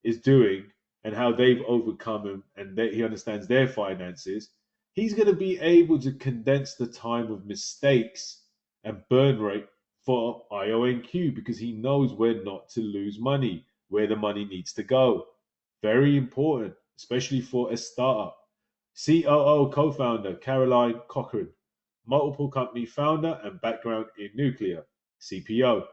is doing and how they've overcome him and he understands their finances, he's going to be able to condense the time of mistakes and burn rate for IONQ because he knows where not to lose money, where the money needs to go. Very important, especially for a startup. COO co founder Caroline Cochrane, multiple company founder and background in nuclear. CPO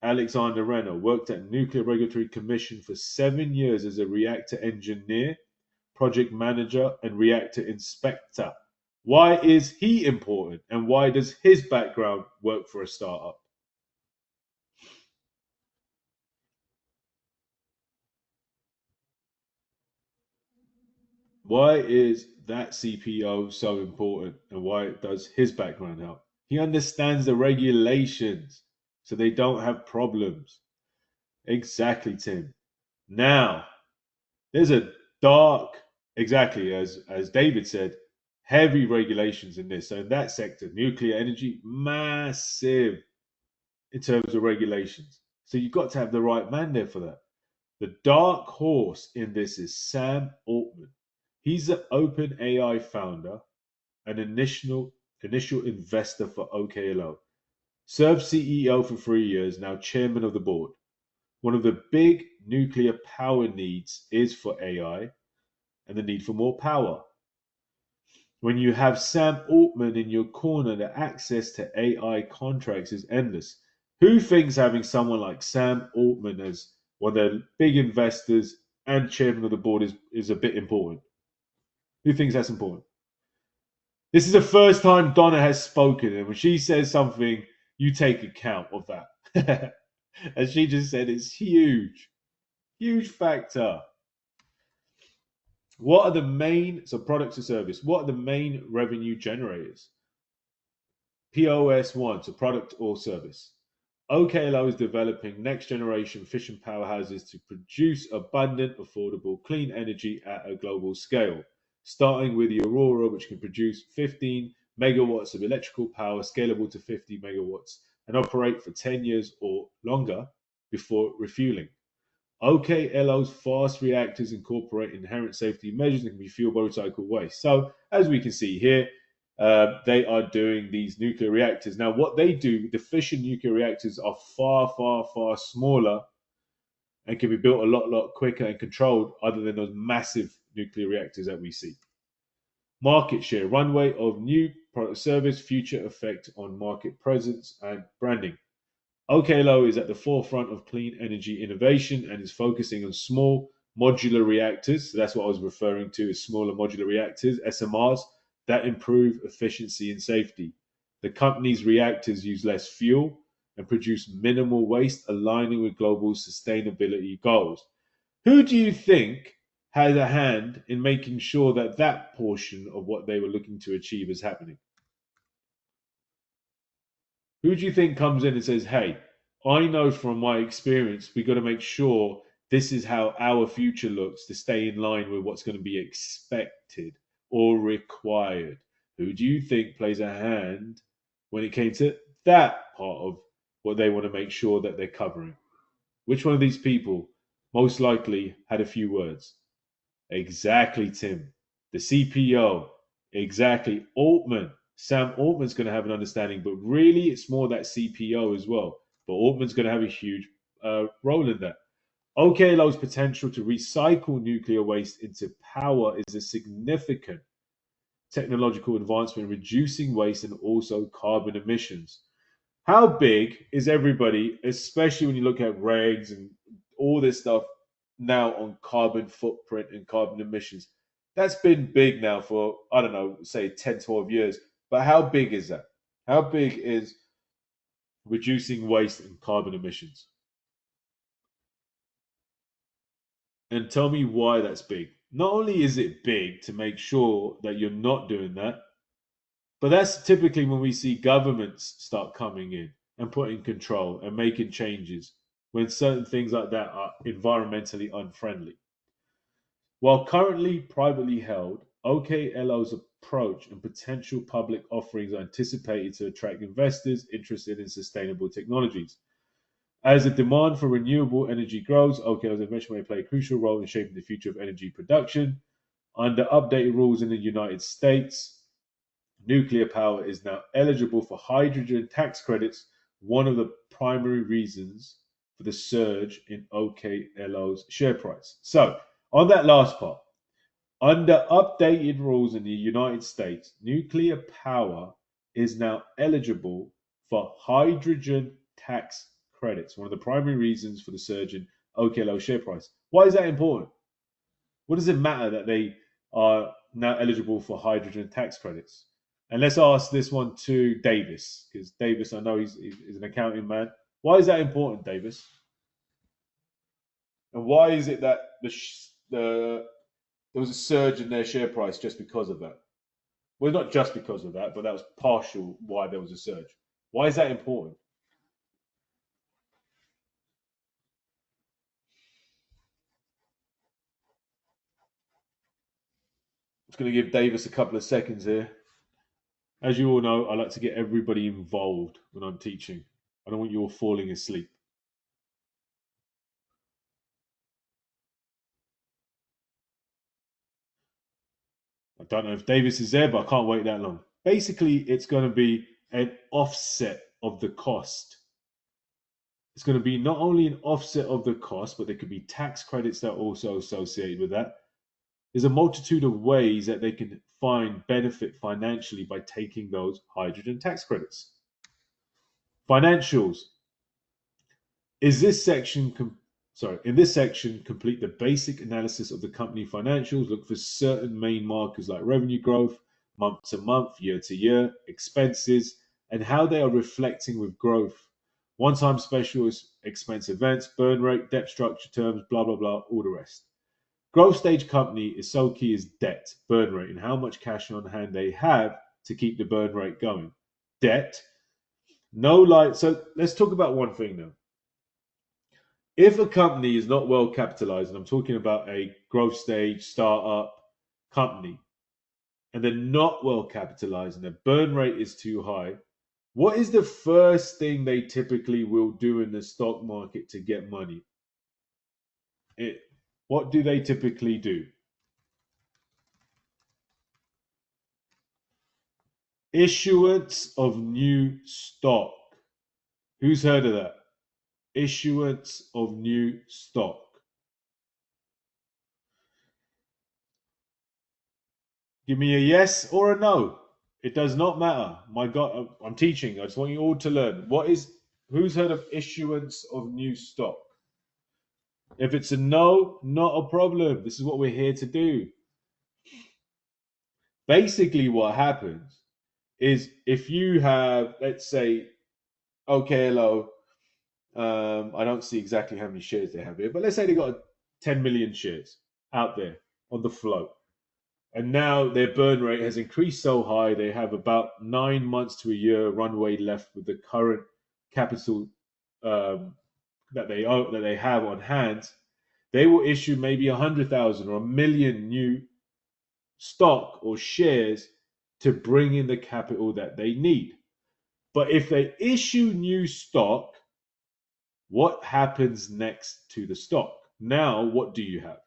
Alexander Renner worked at Nuclear Regulatory Commission for 7 years as a reactor engineer, project manager, and reactor inspector. Why is he important and why does his background work for a startup? Why is that CPO so important and why does his background help? He understands the regulations so they don't have problems. Exactly, Tim. Now, there's a dark, exactly as David said, heavy regulations in this. So in that sector, nuclear energy, massive in terms of regulations. So you've got to have the right man there for that. The dark horse in this is Sam Altman. He's the Open AI founder, an initial investor for OKLO. Served CEO for 3 years, now chairman of the board. One of the big nuclear power needs is for AI and the need for more power. When you have Sam Altman in your corner, the access to AI contracts is endless. Who thinks having someone like Sam Altman as one of the big investors and chairman of the board is a bit important? Who thinks that's important? This is the first time Donna has spoken, and when she says something, you take account of that. As she just said, it's huge, huge factor. What are the main, so products or service, what are the main revenue generators? POS1, so product or service. OKLO is developing next generation fission powerhouses to produce abundant, affordable, clean energy at a global scale, starting with the Aurora, which can produce 15 megawatts of electrical power, scalable to 50 megawatts, and operate for 10 years or longer before refueling. OKLO's fast reactors incorporate inherent safety measures and can be fueled by recycled waste. So, as we can see here, they are doing these nuclear reactors. Now, what they do, the fission nuclear reactors are far, far, far smaller and can be built a lot quicker and controlled, other than those massive nuclear reactors that we see. Market share, runway of new product service, future effect on market presence and branding. OKLO is at the forefront of clean energy innovation and is focusing on small modular reactors. So that's what I was referring to as smaller modular reactors, SMRs, that improve efficiency and safety. The company's reactors use less fuel and produce minimal waste, aligning with global sustainability goals. Who do you think had a hand in making sure that that portion of what they were looking to achieve is happening? Who do you think comes in and says, hey, I know from my experience, we got to make sure this is how our future looks to stay in line with what's going to be expected or required? Who do you think plays a hand when it came to that part of what they want to make sure that they're covering? Which one of these people most likely had a few words? Exactly, Tim. The CPO. Exactly. Altman. Sam Altman's going to have an understanding, but really it's more that CPO as well. But Altman's going to have a huge role in that. OKLO's potential to recycle nuclear waste into power is a significant technological advancement in reducing waste and also carbon emissions. How big is everybody, especially when you look at regs and all this stuff now on carbon footprint and carbon emissions? That's been big now for, I don't know, say 10, 12 years. But how big is that? How big is reducing waste and carbon emissions? And tell me why that's big. Not only is it big to make sure that you're not doing that, but that's typically when we see governments start coming in and putting control and making changes when certain things like that are environmentally unfriendly. While currently privately held, OKLO's approach and potential public offerings are anticipated to attract investors interested in sustainable technologies. As the demand for renewable energy grows, OKLO's invention may play a crucial role in shaping the future of energy production. Under updated rules in the United States, nuclear power is now eligible for hydrogen tax credits, one of the primary reasons for the surge in OKLO's share price. So, on that last part, under updated rules in the United States, nuclear power is now eligible for hydrogen tax credits, one of the primary reasons for the surge in OKLO share price. Why is that important? What does it matter that they are now eligible for hydrogen tax credits? And let's ask this one to Davis, because Davis, I know he's an accounting man. Why is that important, Davis? And why is it that there was a surge in their share price just because of that? Well, not just because of that, but that was partial why there was a surge. Why is that important? I'm just going to give Davis a couple of seconds here. As you all know, I like to get everybody involved when I'm teaching. I don't want you all falling asleep. I don't know if Davis is there, but I can't wait that long. Basically, it's going to be an offset of the cost. It's going to be not only an offset of the cost, but there could be tax credits that are also associated with that. There's a multitude of ways that they can find benefit financially by taking those hydrogen tax credits. Financials. Is this section in this section, complete the basic analysis of the company financials. Look for certain main markers like revenue growth, month to month, year to year, expenses, and how they are reflecting with growth. One-time special expense events, burn rate, debt structure terms, blah, blah, blah, all the rest. Growth stage company is so key as debt, burn rate, and how much cash on hand they have to keep the burn rate going. Debt, no light. So let's talk about one thing now. If a company is not well capitalized, and I'm talking about a growth stage startup company, and they're not well capitalized and their burn rate is too high, what is the first thing they typically will do in the stock market to get money? What do they typically do? Issuance of new stock. Who's heard of that? Issuance of new stock. Give me a yes or a no. It does not matter. My God, I'm teaching. I just want you all to learn. Who's heard of issuance of new stock? If it's a no, not a problem. This is what we're here to do. Basically, what happens is if you have, let's say, OKLO, I don't see exactly how many shares they have here, but let's say they got 10 million shares out there on the float. And now their burn rate has increased so high, they have about 9 months to a year runway left with the current capital that they have on hand. They will issue maybe 100,000 or a million new stock or shares to bring in the capital that they need. But if they issue new stock, what happens next to the stock? Now, what do you have?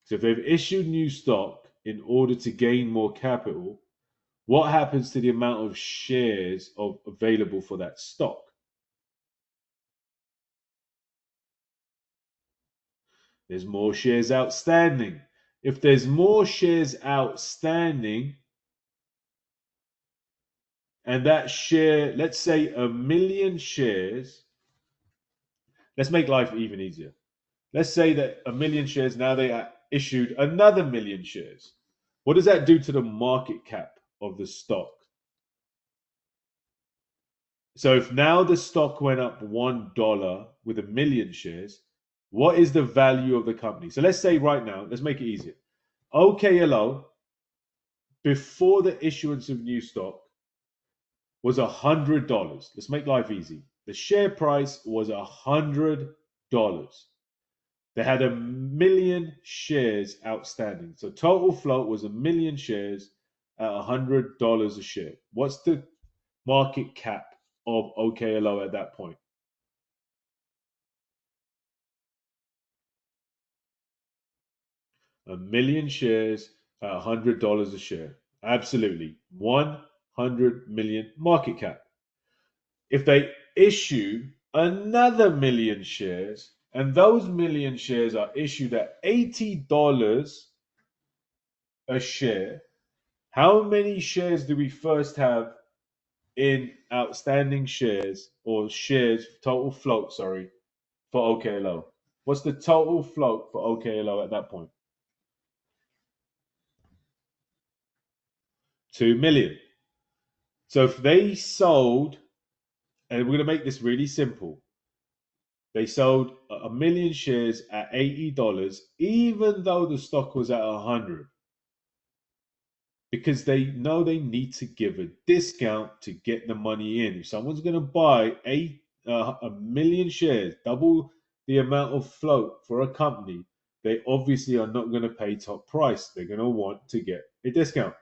So if they've issued new stock in order to gain more capital, what happens to the amount of shares available for that stock? There's more shares outstanding. If there's more shares outstanding and that share, let's say a million shares, let's make life even easier. Let's say that a million shares, now they issued another million shares. What does that do to the market cap of the stock? So if now the stock went up $1 with a million shares, what is the value of the company? So let's say right now, let's make it easier. OKLO, before the issuance of new stock, was $100. Let's make life easy. The share price was $100. They had a million shares outstanding. So total float was a million shares at $100 a share. What's the market cap of OKLO at that point? A million shares at $100 a share. Absolutely. 100 million market cap. If they issue another million shares, and those million shares are issued at $80 a share, how many shares do we first have in outstanding shares or shares, total float, sorry, for OKLO? What's the total float for OKLO at that point? 2 million. So if they sold, and we're going to make this really simple, they sold a million shares at $80, even though the stock was at 100, because they know they need to give a discount to get the money in. If someone's going to buy a million shares, double the amount of float for a company, they obviously are not going to pay top price. They're going to want to get a discount.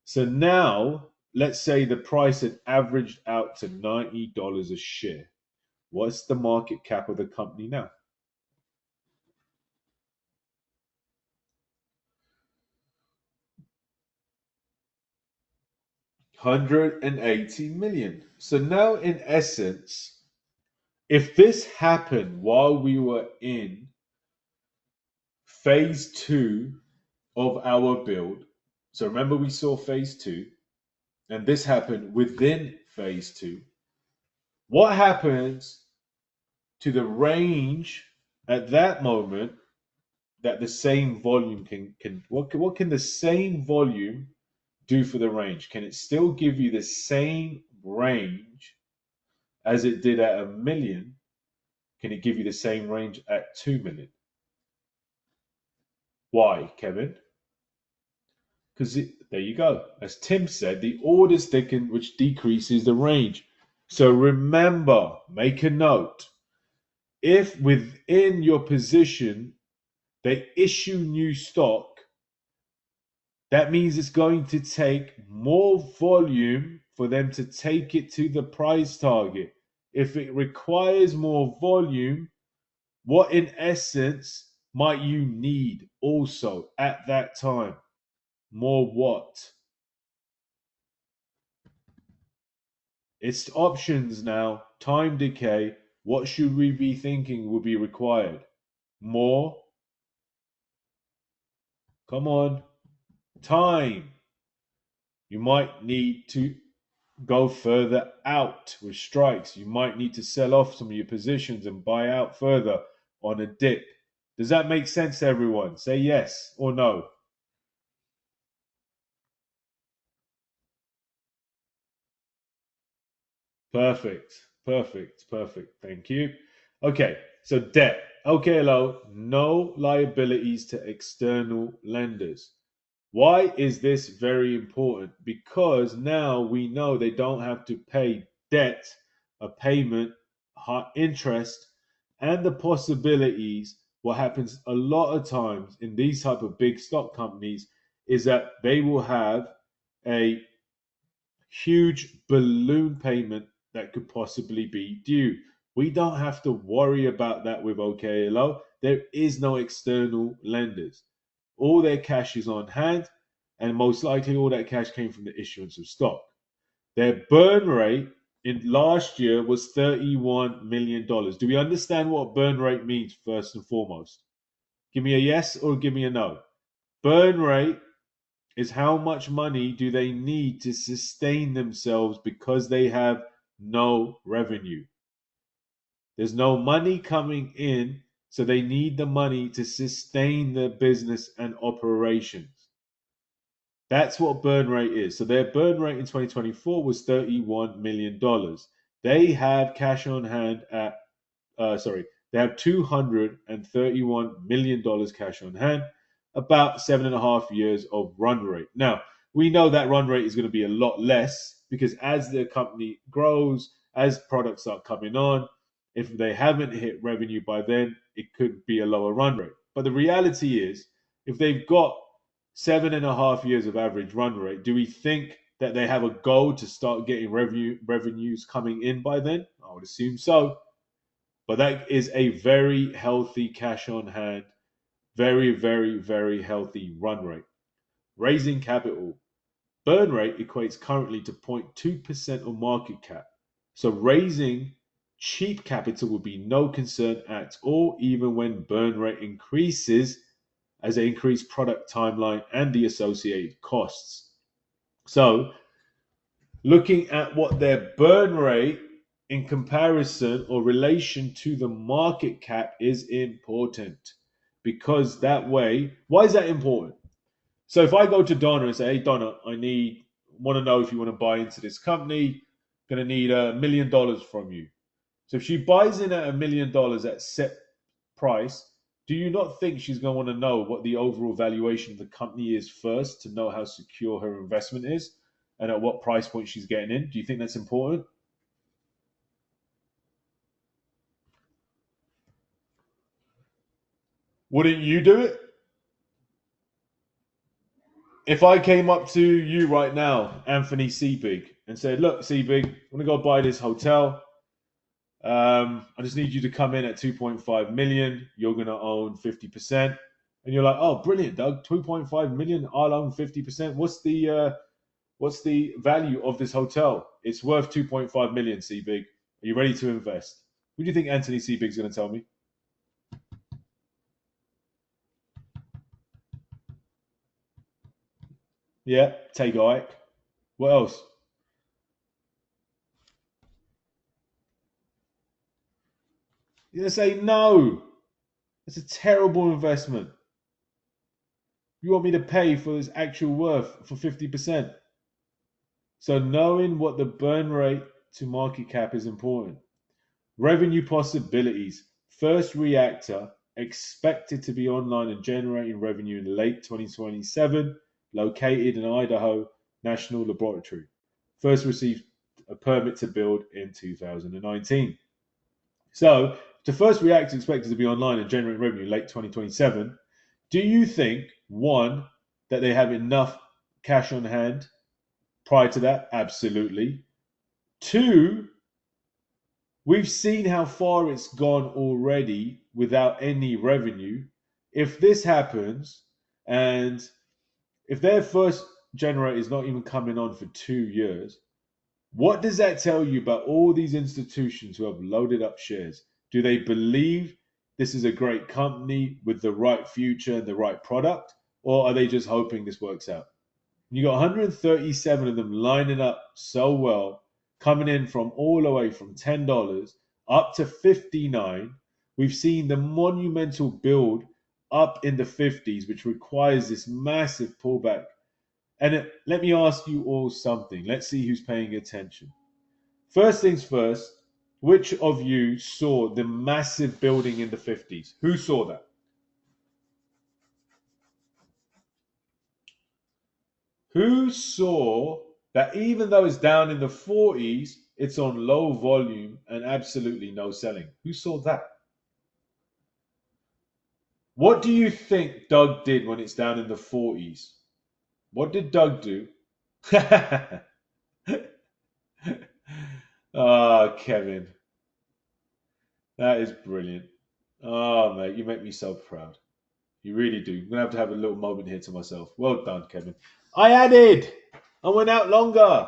So now, let's say the price had averaged out to $90 a share. What's the market cap of the company now? $180 million. So now, in essence, if this happened while we were in phase two of our build, so remember we saw phase two, and this happened within phase two, what happens to the range at that moment that the same volume can what can the same volume do for the range? Can it still give you the same range as it did at a million? Can it give you the same range at 2 million? Why, Kevin? Because there you go. As Tim said, the orders thicken, which decreases the range. So remember, make a note. If within your position they issue new stock, that means it's going to take more volume for them to take it to the price target. If it requires more volume, what in essence might you need also at that time? More what? It's options now, time decay. What should we be thinking will be required? More? Come on. Time. You might need to go further out with strikes. You might need to sell off some of your positions and buy out further on a dip. Does that make sense to everyone? Say yes or no. Perfect. Perfect. Perfect. Thank you. Okay. So debt. Okay, hello. No liabilities to external lenders. Why is this very important? Because now we know they don't have to pay debt, a payment, interest, and the possibilities. What happens a lot of times in these type of big stock companies is that they will have a huge balloon payment that could possibly be due. We don't have to worry about that with OKLO. There is no external lenders. All their cash is on hand, and most likely all that cash came from the issuance of stock. Their burn rate in last year was $31 million. Do we understand what burn rate means first and foremost? Give me a yes or give me a no. Burn rate is how much money do they need to sustain themselves because they have no revenue. There's no money coming in, so they need the money to sustain their business and operations. That's what burn rate is. So their burn rate in 2024 was $31 million. They have cash on hand at, they have $231 million cash on hand, about 7.5 years of run rate. Now, we know that run rate is going to be a lot less because as the company grows, as products start coming on, if they haven't hit revenue by then, it could be a lower run rate. But the reality is, if they've got 7.5 years of average run rate, do we think that they have a goal to start getting revenues coming in by then? I would assume so. But that is a very healthy cash on hand, very, very, very healthy run rate. Raising capital. Burn rate equates currently to 0.2% of market cap. So raising cheap capital would be no concern at all, even when burn rate increases as they increase product timeline and the associated costs. So looking at what their burn rate in comparison or relation to the market cap is important, because that way, why is that important? So if I go to Donna and say, hey Donna, want to know if you want to buy into this company, going to need $1 million from you. So if she buys in at $1 million at set price, do you not think she's going to want to know what the overall valuation of the company is first to know how secure her investment is and at what price point she's getting in? Do you think that's important? Wouldn't you do it? If I came up to you right now, Anthony Seabig, and said, look, Seabig, I want to go buy this hotel. I just need you to come in at 2.5 million. You're going to own 50%. And you're like, oh, brilliant, Doug. 2.5 million. I'll own 50%. What's the value of this hotel? It's worth 2.5 million, Seabig. Are you ready to invest? What do you think Anthony Seabig's going to tell me? Yeah, take Ike. What else? You're going to say, no, it's a terrible investment. You want me to pay for its actual worth for 50%. So knowing what the burn rate to market cap is important. Revenue possibilities. First reactor expected to be online and generating revenue in late 2027, located in Idaho National Laboratory. First received a permit to build in 2019. So the first reactor expected to be online and generating revenue late 2027. Do you think, one, that they have enough cash on hand prior to that? Absolutely. Two, we've seen how far it's gone already without any revenue. If this happens, and if their first generator is not even coming on for 2 years, what does that tell you about all these institutions who have loaded up shares? Do they believe this is a great company with the right future and the right product? Or are they just hoping this works out? You got 137 of them lining up so well, coming in from all the way from $10 up to 59. We've seen the monumental build up in the 50s, which requires this massive pullback. And let me ask you all something. Let's see who's paying attention. First things first, which of you saw the massive building in the 50s? Who saw that? Who saw that even though it's down in the 40s, it's on low volume and absolutely no selling? Who saw that? What do you think Doug did when it's down in the 40s? What did Doug do? Ah, Kevin. That is brilliant. Oh, mate, you make me so proud. You really do. I'm going to have a little moment here to myself. Well done, Kevin. I added. I went out longer.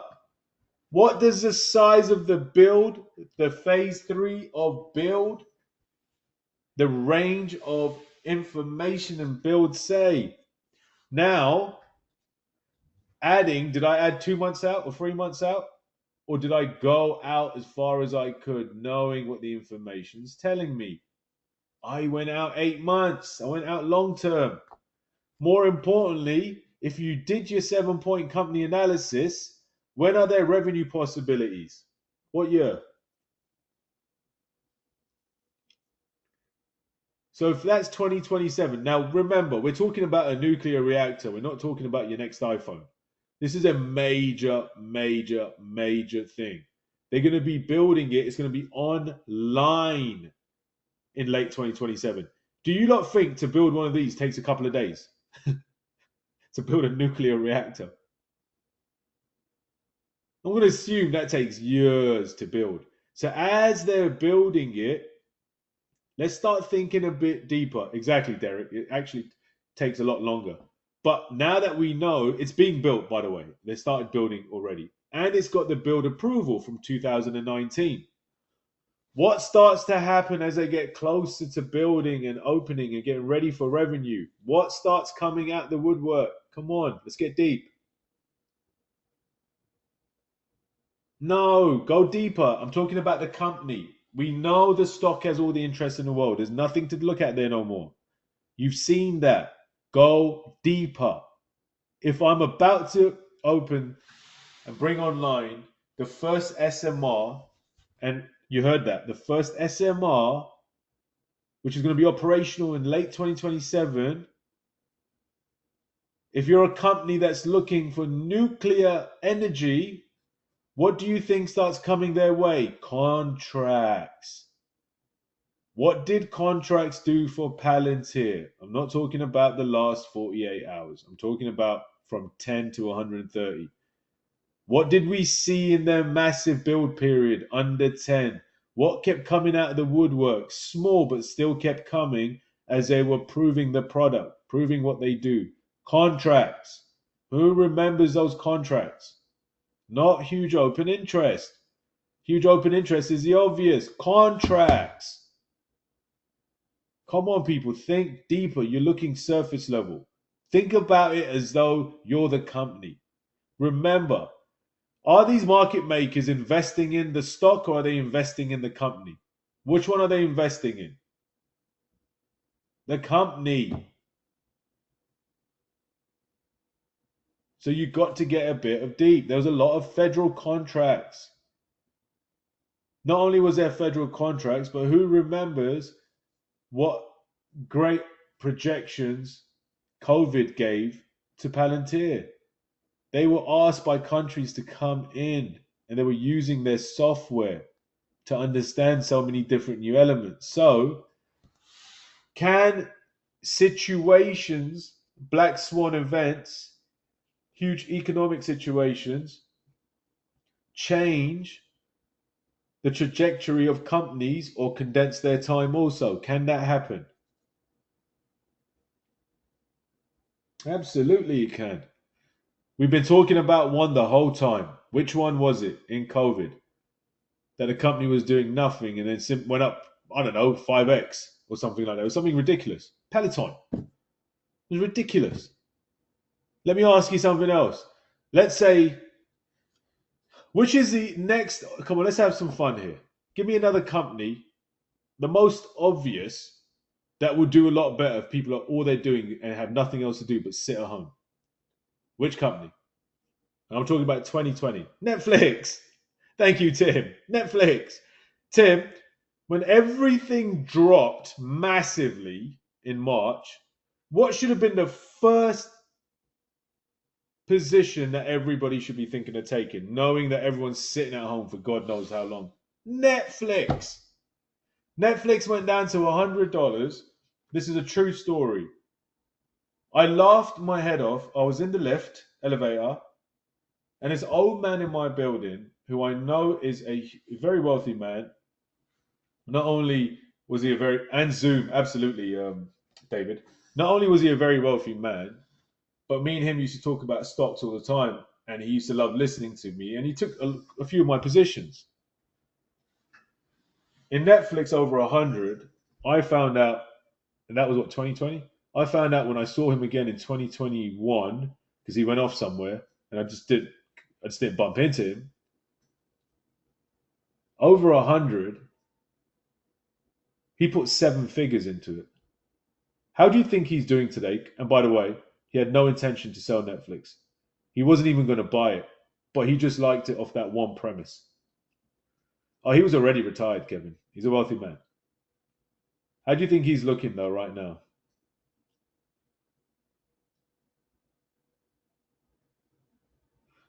What does the size of the build, the phase 3 of build, the range of information and build say? Now, adding, did I add 2 months out or 3 months out? Or did I go out as far as I could, knowing what the information's telling me? I went out 8 months. I went out long term. More importantly, if you did your 7 point company analysis, when are there revenue possibilities? What year? So if that's 2027, now remember, we're talking about a nuclear reactor. We're not talking about your next iPhone. This is a major, major, major thing. They're going to be building it. It's going to be online in late 2027. Do you not think to build one of these takes a couple of days? To build a nuclear reactor? I'm going to assume that takes years to build. So as they're building it, let's start thinking a bit deeper. Exactly, Derek. It actually takes a lot longer. But now that we know it's being built, by the way, they started building already. And it's got the build approval from 2019. What starts to happen as they get closer to building and opening and getting ready for revenue? What starts coming out the woodwork? Come on, let's get deep. No, go deeper. I'm talking about the company. We know the stock has all the interest in the world. There's nothing to look at there no more. You've seen that. Go deeper. If I'm about to open and bring online the first SMR, and you heard that, the first SMR, which is going to be operational in late 2027, if you're a company that's looking for nuclear energy, what do you think starts coming their way? Contracts. What did contracts do for Palantir? I'm not talking about the last 48 hours. I'm talking about from 10 to 130. What did we see in their massive build period under 10? What kept coming out of the woodwork? Small, but still kept coming as they were proving the product, proving what they do. Contracts. Who remembers those contracts? Not huge open interest. Huge open interest is the obvious. Contracts. Come on, people, think deeper. You're looking surface level. Think about it as though you're the company. Remember, are these market makers investing in the stock or are they investing in the company? Which one are they investing in? The company. So you got to get a bit of deep. There was a lot of federal contracts. Not only was there federal contracts, but who remembers what great projections COVID gave to Palantir? They were asked by countries to come in and they were using their software to understand so many different new elements. So, can situations, black swan events, huge economic situations change the trajectory of companies or condense their time also? Can that happen? Absolutely, it can. We've been talking about one the whole time. Which one was it in COVID? That a company was doing nothing and then went up, I don't know, 5x or something like that. It was something ridiculous. Peloton. It was ridiculous. Let me ask you something else. Let's say, which is the next? Come on, let's have some fun here. Give me another company, the most obvious, that would do a lot better if people are all they're doing and have nothing else to do but sit at home. Which company? And I'm talking about 2020. Netflix. Thank you, Tim. Netflix. Tim, when everything dropped massively in March, what should have been the first position that everybody should be thinking of taking, knowing that everyone's sitting at home for God knows how long? Netflix. Netflix went down to $100. This is a true story. I laughed my head off. I was in the lift, elevator, and this old man in my building, who I know is a very wealthy man, not only was he a very, and Zoom, absolutely, David, not only was he a very wealthy man, but me and him used to talk about stocks all the time, and he used to love listening to me, and he took a few of my positions. In Netflix over 100, I found out, and that was what, 2020? I found out when I saw him again in 2021, because he went off somewhere, and I just didn't bump into him. Over 100. He put 7 figures into it. How do you think he's doing today? And by the way, he had no intention to sell Netflix. He wasn't even going to buy it, but he just liked it off that one premise. Oh, he was already retired, Kevin. He's a wealthy man. How do you think he's looking though right now?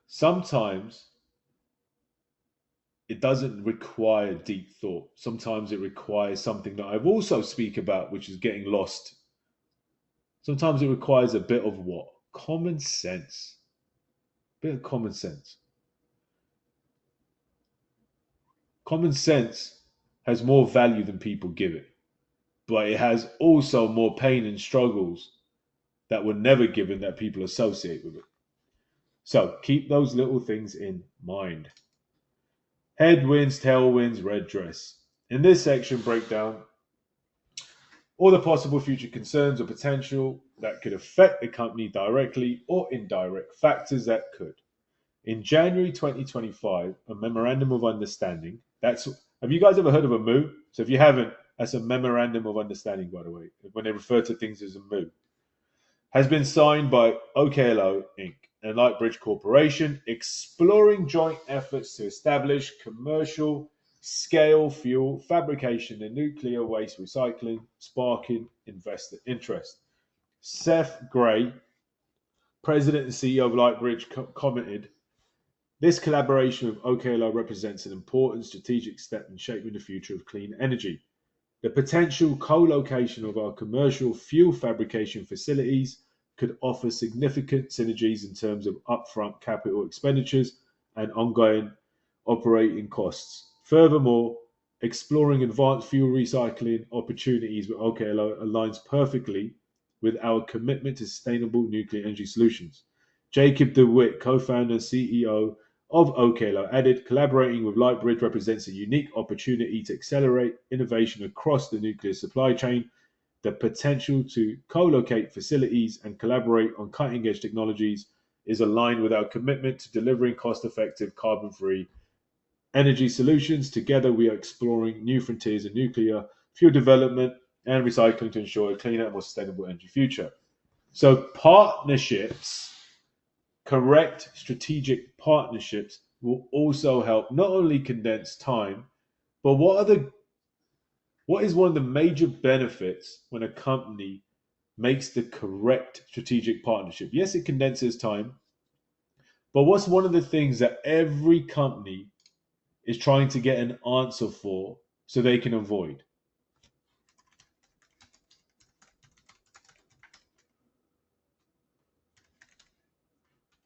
Sometimes it doesn't require deep thought. Sometimes it requires something that I've also speak about, which is getting lost. Sometimes it requires a bit of what? Common sense. A bit of common sense. Common sense has more value than people give it, but it has also more pain and struggles that were never given that people associate with it. So keep those little things in mind. Headwinds, tailwinds, red dress. In this section, break down all the possible future concerns or potential that could affect the company directly or indirect factors that could. In January 2025, a memorandum of understanding. Have you guys ever heard of a MOU? So if you haven't, that's a memorandum of understanding, by the way, when they refer to things as a MOU. Has been signed by OKLO Inc. and Lightbridge Corporation, exploring joint efforts to establish commercial scale fuel fabrication and nuclear waste recycling, sparking investor interest. Seth Gray, president and CEO of Lightbridge, commented, "This collaboration with OKLO represents an important strategic step in shaping the future of clean energy. The potential co-location of our commercial fuel fabrication facilities could offer significant synergies in terms of upfront capital expenditures and ongoing operating costs. Furthermore, exploring advanced fuel recycling opportunities with OKLO aligns perfectly with our commitment to sustainable nuclear energy solutions." Jacob DeWitt, co-founder and CEO of OKLO, added, "Collaborating with Lightbridge represents a unique opportunity to accelerate innovation across the nuclear supply chain. The potential to co-locate facilities and collaborate on cutting-edge technologies is aligned with our commitment to delivering cost-effective, carbon-free energy solutions. Together, we are exploring new frontiers in nuclear fuel development and recycling to ensure a cleaner and more sustainable energy future." So partnerships, correct strategic partnerships, will also help not only condense time, but what is one of the major benefits when a company makes the correct strategic partnership? Yes, it condenses time, but what's one of the things that every company is trying to get an answer for so they can avoid?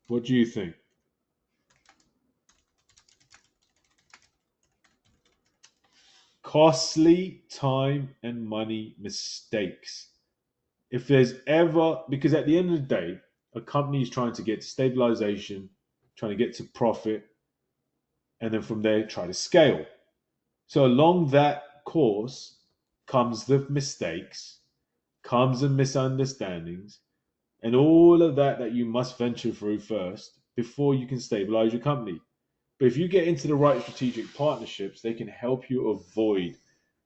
What do you think? Costly time and money mistakes. If there's ever, because at the end of the day, a company is trying to get to stabilization, trying to get to profit, and then from there try to scale. So along that course comes the mistakes, comes the misunderstandings, and all of that you must venture through first before you can stabilize your company. But if you get into the right strategic partnerships, they can help you avoid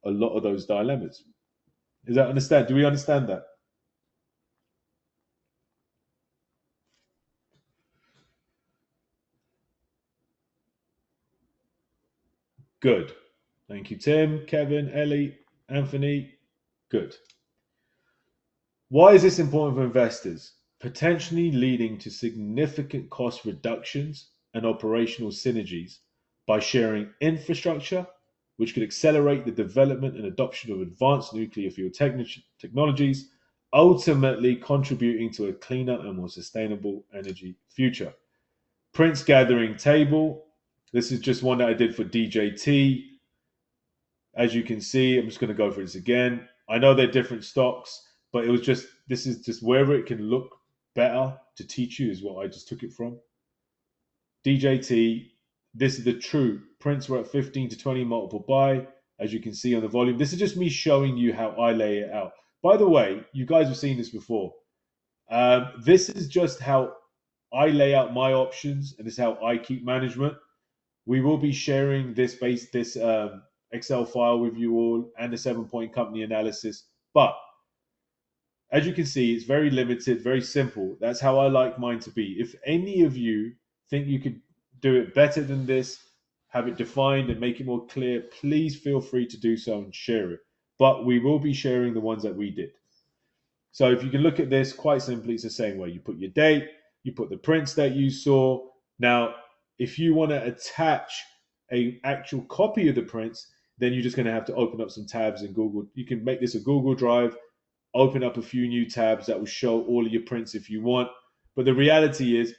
a lot of those dilemmas. Is that understand? Do we understand that? Good. Thank you, Tim, Kevin, Ellie, Anthony. Good. Why is this important for investors? Potentially leading to significant cost reductions and operational synergies by sharing infrastructure, which could accelerate the development and adoption of advanced nuclear fuel technologies, ultimately contributing to a cleaner and more sustainable energy future. Prince gathering table. This is just one that I did for DJT. As you can see, I'm just going to go through this again. I know they're different stocks, but this is just wherever it can look better to teach you is what I just took it from. DJT, this is the true. Prints were at 15 to 20 multiple buy, as you can see on the volume. This is just me showing you how I lay it out. By the way, you guys have seen this before. This is just how I lay out my options, and this is how I keep management. We will be sharing this Excel file with you all and the 7 point company analysis. But as you can see, it's very limited, very simple. That's how I like mine to be. If any of you think you could do it better than this, have it defined and make it more clear, please feel free to do so and share it. But we will be sharing the ones that we did. So if you can look at this quite simply, it's the same way. You put your date, you put the prints that you saw. Now, if you want to attach a actual copy of the prints, then you're just going to have to open up some tabs in Google. You can make this a Google Drive, open up a few new tabs that will show all of your prints if you want. But the reality is,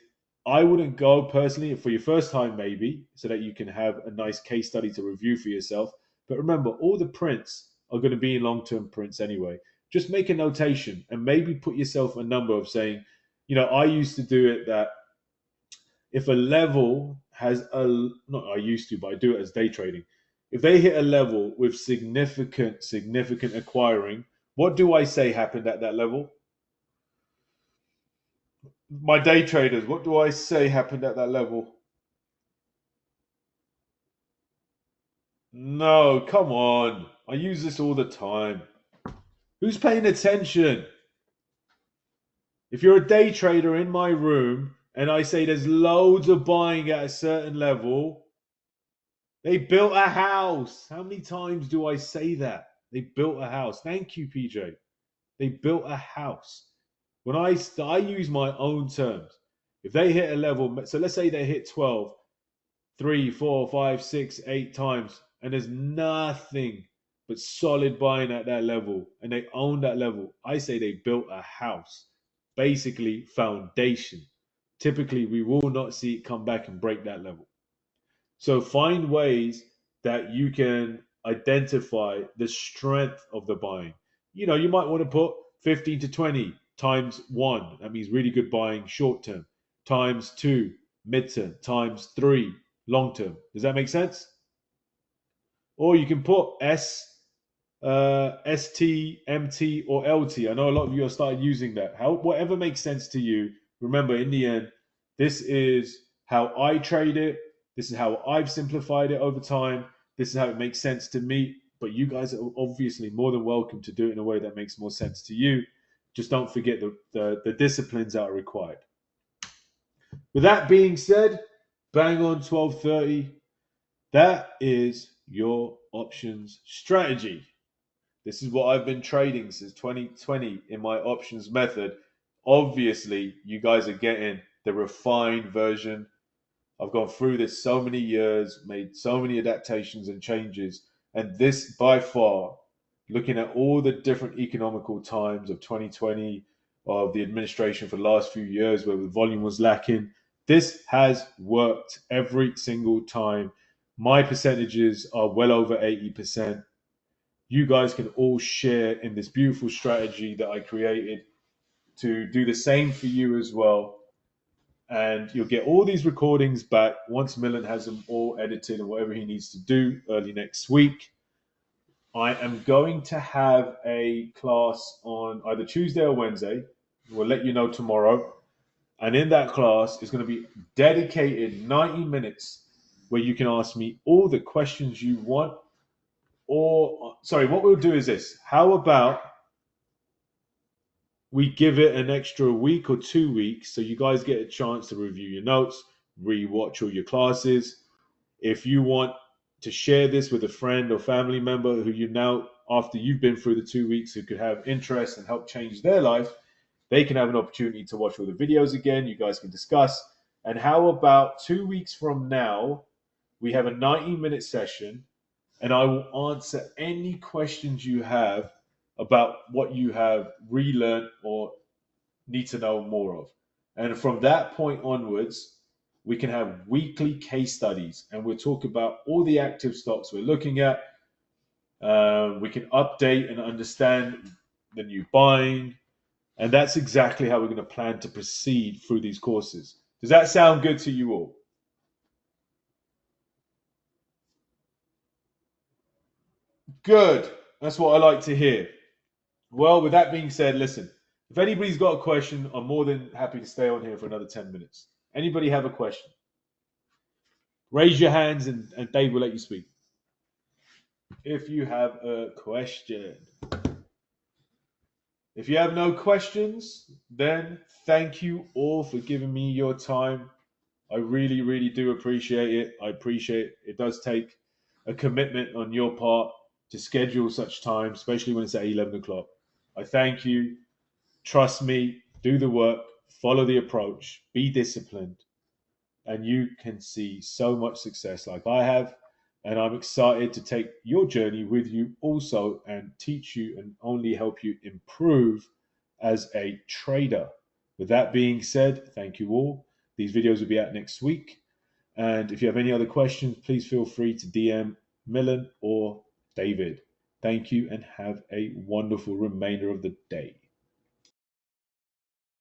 I wouldn't go personally for your first time, maybe, so that you can have a nice case study to review for yourself. But remember, all the prints are going to be in long-term prints anyway. Just make a notation and maybe put yourself a number of saying, I used to do it that if a level has not I used to, but I do it as day trading. If they hit a level with significant acquiring, what do I say happened at that level? My day traders, what do I say happened at that level? No, come on. I use this all the time. Who's paying attention? If you're a day trader in my room and I say there's loads of buying at a certain level, they built a house. How many times do I say that? They built a house. Thank you, PJ. They built a house. When I use my own terms, if they hit a level, so let's say they hit 12, 3, 4, 5, 6, 8 times, and there's nothing but solid buying at that level, and they own that level, I say they built a house, basically foundation. Typically, we will not see it come back and break that level. So find ways that you can identify the strength of the buying. You might want to put 15 to 20 times one. That means really good buying short term. Times two, midterm. Times three, long term. Does that make sense? Or you can put ST, MT, or LT. I know a lot of you have started using that. Whatever makes sense to you. Remember, in the end, this is how I trade it. This is how I've simplified it over time. This is how it makes sense to me. But you guys are obviously more than welcome to do it in a way that makes more sense to you. Just don't forget the disciplines that are required. With that being said, bang on 12:30. That is your options strategy. This is what I've been trading since 2020 in my options method. Obviously, you guys are getting the refined version. I've gone through this so many years, made so many adaptations and changes, and this by far, looking at all the different economical times of 2020, of the administration for the last few years where the volume was lacking, this has worked every single time. My percentages are well over 80%. You guys can all share in this beautiful strategy that I created to do the same for you as well. And you'll get all these recordings back once Millen has them all edited and whatever he needs to do early next week. I am going to have a class on either Tuesday or Wednesday. We'll let you know tomorrow. And in that class, it's going to be dedicated 90 minutes where you can ask me all the questions you want. Or, sorry, what we'll do is this. How about we give it an extra week or 2 weeks so you guys get a chance to review your notes, re-watch all your classes. If you want to share this with a friend or family member who you now, after you've been through the 2 weeks, who could have interest and help change their life, they can have an opportunity to watch all the videos again. You guys can discuss. And how about 2 weeks from now, we have a 90-minute session and I will answer any questions you have about what you have relearned or need to know more of. And from that point onwards, we can have weekly case studies and we'll talk about all the active stocks we're looking at. We can update and understand the new buying. And that's exactly how we're going to plan to proceed through these courses. Does that sound good to you all? Good. That's what I like to hear. Well, with that being said, listen, If anybody's got a question, I'm more than happy to stay on here for another 10 minutes. Anybody have a question? Raise your hands and Dave will let you speak. If you have a question. If you have no questions, then thank you all for giving me your time. I really, really do appreciate it. I appreciate it. It does take a commitment on your part to schedule such time, especially when it's at 11 o'clock. I thank you. Trust me, do the work, follow the approach, be disciplined, and you can see so much success like I have. And I'm excited to take your journey with you also and teach you and only help you improve as a trader. With that being said, thank you all. These videos will be out next week. And if you have any other questions, please feel free to DM Millen or David. Thank you and have a wonderful remainder of the day.